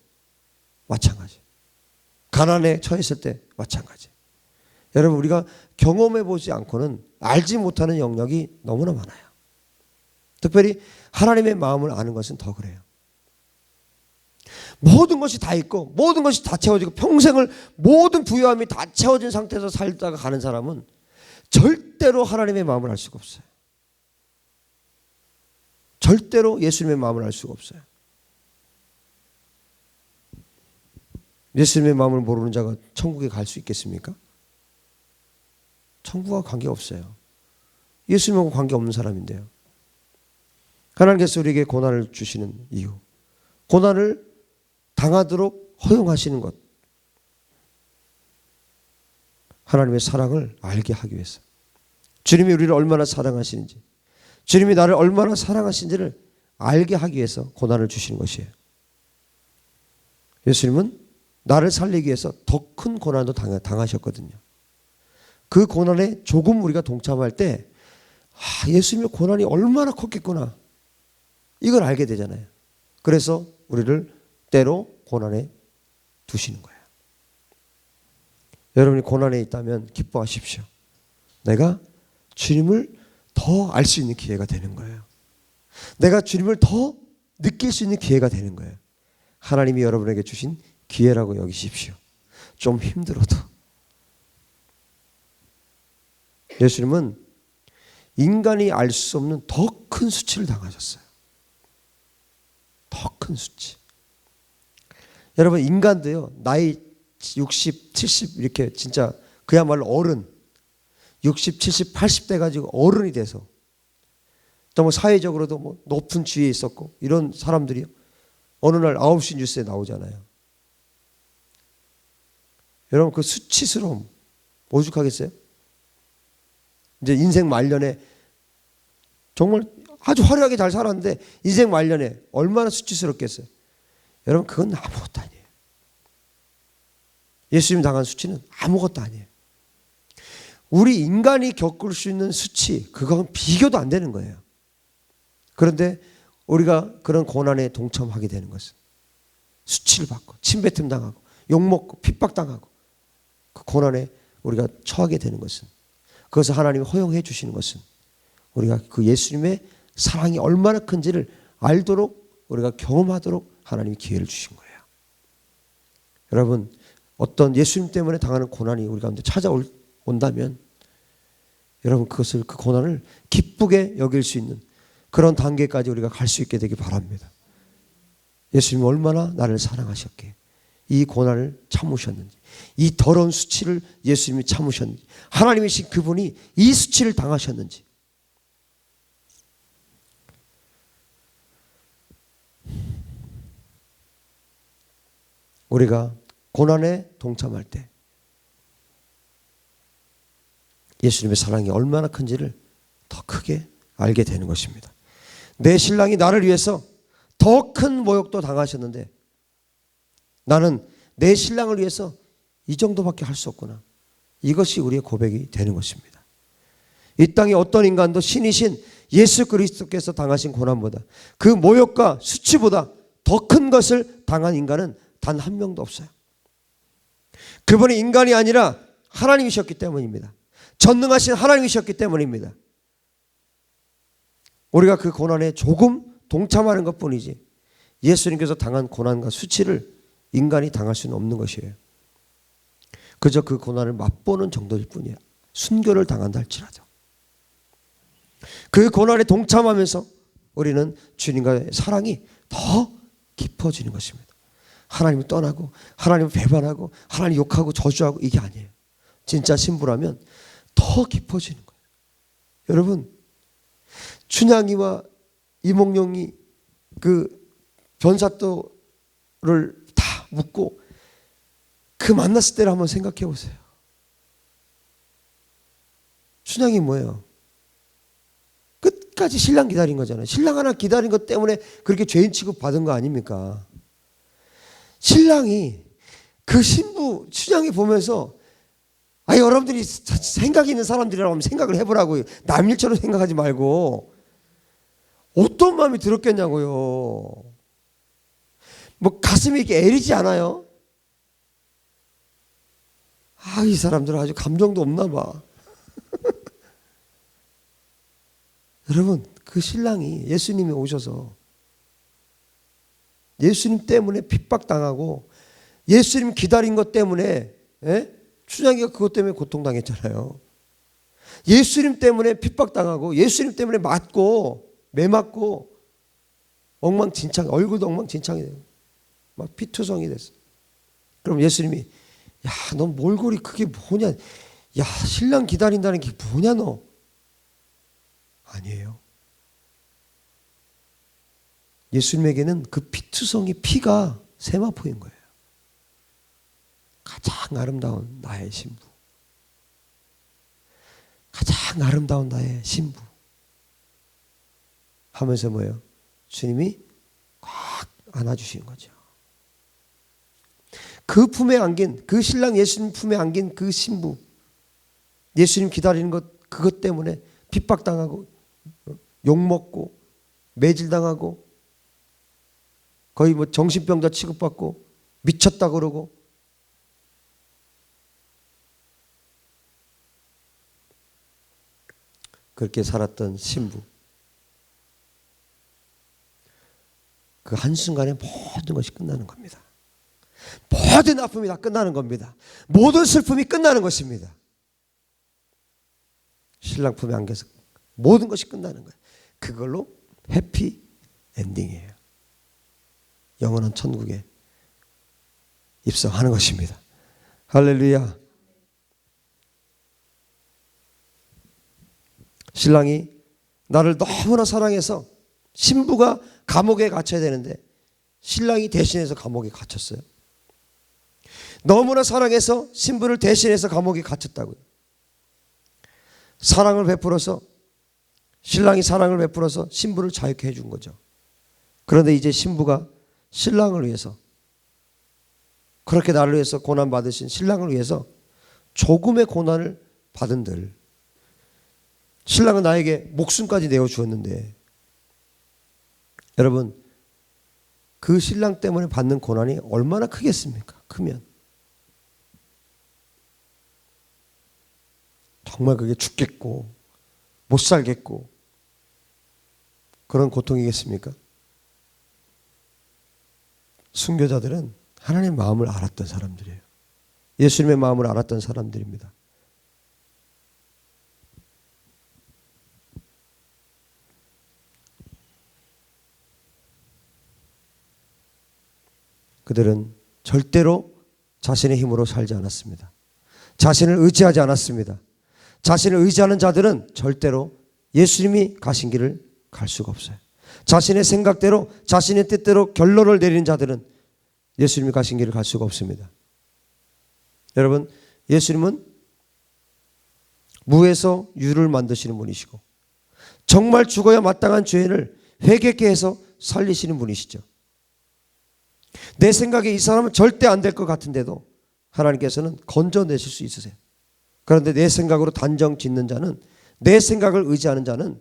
마찬가지. 가난에 처했을 때 마찬가지. 여러분, 우리가 경험해 보지 않고는 알지 못하는 영역이 너무나 많아요. 특별히 하나님의 마음을 아는 것은 더 그래요. 모든 것이 다 있고 모든 것이 다 채워지고 평생을 모든 부유함이 다 채워진 상태에서 살다가 가는 사람은 절대로 하나님의 마음을 알 수가 없어요. 절대로 예수님의 마음을 알 수가 없어요. 예수님의 마음을 모르는 자가 천국에 갈 수 있겠습니까? 천국과 관계없어요. 예수님하고 관계없는 사람인데요. 하나님께서 우리에게 고난을 주시는 이유, 고난을 당하도록 허용하시는 것, 하나님의 사랑을 알게 하기 위해서, 주님이 우리를 얼마나 사랑하시는지, 주님이 나를 얼마나 사랑하신지를 알게 하기 위해서 고난을 주시는 것이에요. 예수님은 나를 살리기 위해서 더 큰 고난도 당하셨거든요. 그 고난에 조금 우리가 동참할 때 예수님의 고난이 얼마나 컸겠구나, 이걸 알게 되잖아요. 그래서 우리를 때로 고난에 두시는 거예요. 여러분이 고난에 있다면 기뻐하십시오. 내가 주님을 더 알 수 있는 기회가 되는 거예요. 내가 주님을 더 느낄 수 있는 기회가 되는 거예요. 하나님이 여러분에게 주신 기회라고 여기십시오. 좀 힘들어도. 예수님은 인간이 알 수 없는 더 큰 수치를 당하셨어요. 더 큰 수치. 여러분, 인간도요, 나이 60, 70 이렇게 진짜 그야말로 어른, 60, 70, 80대 가지고 어른이 돼서 정말 사회적으로도 뭐 높은 지위에 있었고 이런 사람들이요, 어느 날 9시 뉴스에 나오잖아요. 여러분, 그 수치스러움 오죽하겠어요? 이제 인생 말년에 정말 아주 화려하게 잘 살았는데 인생 말년에 얼마나 수치스럽겠어요. 여러분, 그건 아무것도 아니에요. 예수님 당한 수치는 아무것도 아니에요. 우리 인간이 겪을 수 있는 수치, 그건 비교도 안 되는 거예요. 그런데 우리가 그런 고난에 동참하게 되는 것은, 수치를 받고 침뱉음 당하고 욕먹고 핍박당하고 그 고난에 우리가 처하게 되는 것은, 그것을 하나님이 허용해 주시는 것은 우리가 그 예수님의 사랑이 얼마나 큰지를 알도록, 우리가 경험하도록 하나님이 기회를 주신 거예요. 여러분, 어떤 예수님 때문에 당하는 고난이 우리 가운데 찾아온다면 여러분, 그 고난을 기쁘게 여길 수 있는 그런 단계까지 우리가 갈 수 있게 되기 바랍니다. 예수님이 얼마나 나를 사랑하셨기에 이 고난을 참으셨는지, 이 더러운 수치를 예수님이 참으셨는지, 하나님이신 그분이 이 수치를 당하셨는지. 우리가 고난에 동참할 때 예수님의 사랑이 얼마나 큰지를 더 크게 알게 되는 것입니다. 내 신랑이 나를 위해서 더 큰 모욕도 당하셨는데 나는 내 신랑을 위해서 이 정도밖에 할 수 없구나. 이것이 우리의 고백이 되는 것입니다. 이 땅에 어떤 인간도 신이신 예수 그리스도께서 당하신 고난보다, 그 모욕과 수치보다 더 큰 것을 당한 인간은 단 한 명도 없어요. 그분이 인간이 아니라 하나님이셨기 때문입니다. 전능하신 하나님이셨기 때문입니다. 우리가 그 고난에 조금 동참하는 것뿐이지 예수님께서 당한 고난과 수치를 인간이 당할 수는 없는 것이에요. 그저 그 고난을 맛보는 정도일 뿐이에요. 순교를 당한다 할지라도. 그 고난에 동참하면서 우리는 주님과의 사랑이 더 깊어지는 것입니다. 하나님을 떠나고 하나님을 배반하고 하나님 욕하고 저주하고 이게 아니에요. 진짜 신부라면 더 깊어지는 거예요. 여러분, 춘향이와 이몽룡이 그 변사또를 다 묻고 그 만났을 때를 한번 생각해 보세요. 춘향이 뭐예요? 끝까지 신랑 기다린 거잖아요. 신랑 하나 기다린 것 때문에 그렇게 죄인 취급 받은 거 아닙니까? 신랑이 그 신부 춘향이 보면서 여러분들이 생각 있는 사람들이라고 하면 생각을 해보라고요. 남 일처럼 생각하지 말고 어떤 마음이 들었겠냐고요. 뭐 가슴이 이렇게 애리지 않아요? 이 사람들은 아주 감정도 없나 봐. 여러분, 그 신랑이 예수님이 오셔서 예수님 때문에 핍박당하고 예수님 기다린 것 때문에 춘향이가 그것 때문에 고통당했잖아요. 예수님 때문에 핍박당하고 예수님 때문에 맞고 매맞고 엉망진창, 얼굴도 엉망진창이 되고 막 피투성이 됐어. 그럼 예수님이 너 몰골이 그게 뭐냐? 신랑 기다린다는 게 뭐냐 너? 아니에요. 예수님에게는 그 피투성이 피가 세마포인 거예요. 가장 아름다운 나의 신부. 가장 아름다운 나의 신부. 하면서 뭐예요? 주님이 꽉 안아주시는 거죠. 그 품에 안긴, 그 신랑 예수님 품에 안긴 그 신부. 예수님 기다리는 것, 그것 때문에 핍박당하고 욕먹고 매질당하고 거의 뭐 정신병자 취급받고 미쳤다 그러고 그렇게 살았던 신부. 그 한순간에 모든 것이 끝나는 겁니다. 모든 아픔이 다 끝나는 겁니다. 모든 슬픔이 끝나는 것입니다. 신랑 품에 안겨서 모든 것이 끝나는 거예요. 그걸로 해피 엔딩이에요. 영원한 천국에 입성하는 것입니다. 할렐루야. 신랑이 나를 너무나 사랑해서 신부가 감옥에 갇혀야 되는데 신랑이 대신해서 감옥에 갇혔어요. 너무나 사랑해서 신부를 대신해서 감옥에 갇혔다고요. 사랑을 베풀어서 신랑이 사랑을 베풀어서 신부를 자유케 해준 거죠. 그런데 이제 신부가 신랑을 위해서 그렇게 나를 위해서 고난받으신 신랑을 위해서 조금의 고난을 받은들 신랑은 나에게 목숨까지 내어주었는데 여러분 그 신랑 때문에 받는 고난이 얼마나 크겠습니까? 크면 정말 그게 죽겠고 못 살겠고 그런 고통이겠습니까? 순교자들은 하나님의 마음을 알았던 사람들이에요. 예수님의 마음을 알았던 사람들입니다. 그들은 절대로 자신의 힘으로 살지 않았습니다. 자신을 의지하지 않았습니다. 자신을 의지하는 자들은 절대로 예수님이 가신 길을 갈 수가 없어요. 자신의 생각대로 자신의 뜻대로 결론을 내리는 자들은 예수님이 가신 길을 갈 수가 없습니다. 여러분, 예수님은 무에서 유를 만드시는 분이시고 정말 죽어야 마땅한 죄인을 회개케 해서 살리시는 분이시죠. 내 생각에 이 사람은 절대 안 될 것 같은데도 하나님께서는 건져내실 수 있으세요. 그런데 내 생각으로 단정 짓는 자는 내 생각을 의지하는 자는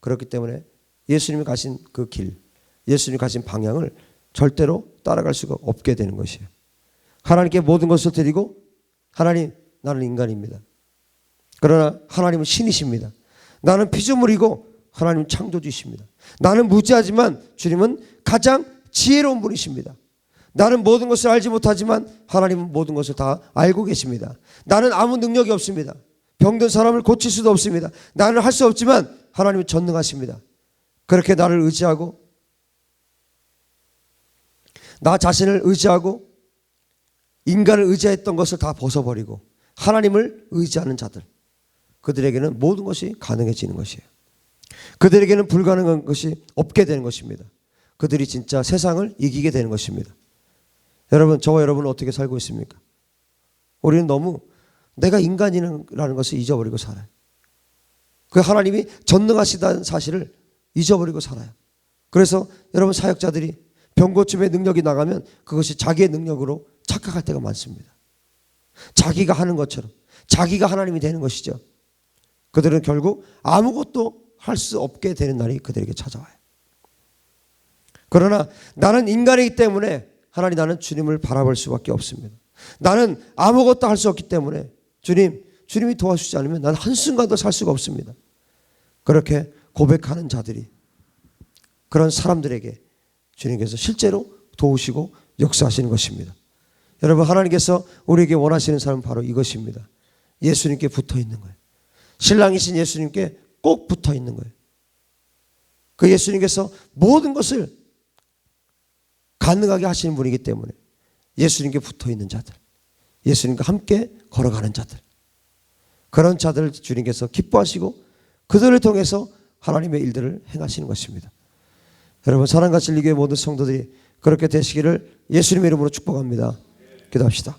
그렇기 때문에 예수님이 가신 그 길, 예수님이 가신 방향을 절대로 따라갈 수가 없게 되는 것이에요. 하나님께 모든 것을 드리고 하나님 나는 인간입니다. 그러나 하나님은 신이십니다. 나는 피조물이고 하나님은 창조주이십니다. 나는 무지하지만 주님은 가장 지혜로운 분이십니다. 나는 모든 것을 알지 못하지만 하나님은 모든 것을 다 알고 계십니다. 나는 아무 능력이 없습니다. 병든 사람을 고칠 수도 없습니다. 나는 할 수 없지만 하나님은 전능하십니다. 그렇게 나를 의지하고 나 자신을 의지하고 인간을 의지했던 것을 다 벗어버리고 하나님을 의지하는 자들, 그들에게는 모든 것이 가능해지는 것이에요. 그들에게는 불가능한 것이 없게 되는 것입니다. 그들이 진짜 세상을 이기게 되는 것입니다. 여러분, 저와 여러분은 어떻게 살고 있습니까? 우리는 너무 내가 인간이라는 것을 잊어버리고 살아요. 그 하나님이 전능하시다는 사실을 잊어버리고 살아요. 그래서 여러분, 사역자들이 병고침의 능력이 나가면 그것이 자기의 능력으로 착각할 때가 많습니다. 자기가 하는 것처럼, 자기가 하나님이 되는 것이죠. 그들은 결국 아무것도 할 수 없게 되는 날이 그들에게 찾아와요. 그러나 나는 인간이기 때문에 하나님, 나는 주님을 바라볼 수밖에 없습니다. 나는 아무것도 할 수 없기 때문에 주님이 도와주지 않으면 나는 한순간도 살 수가 없습니다. 그렇게 고백하는 자들이, 그런 사람들에게 주님께서 실제로 도우시고 역사하시는 것입니다. 여러분, 하나님께서 우리에게 원하시는 사람은 바로 이것입니다. 예수님께 붙어 있는 거예요. 신랑이신 예수님께 꼭 붙어 있는 거예요. 그 예수님께서 모든 것을 가능하게 하시는 분이기 때문에 예수님께 붙어 있는 자들, 예수님과 함께 걸어가는 자들, 그런 자들을 주님께서 기뻐하시고 그들을 통해서 하나님의 일들을 행하시는 것입니다. 여러분, 사랑과 진리교회 모든 성도들이 그렇게 되시기를 예수님의 이름으로 축복합니다. 기도합시다.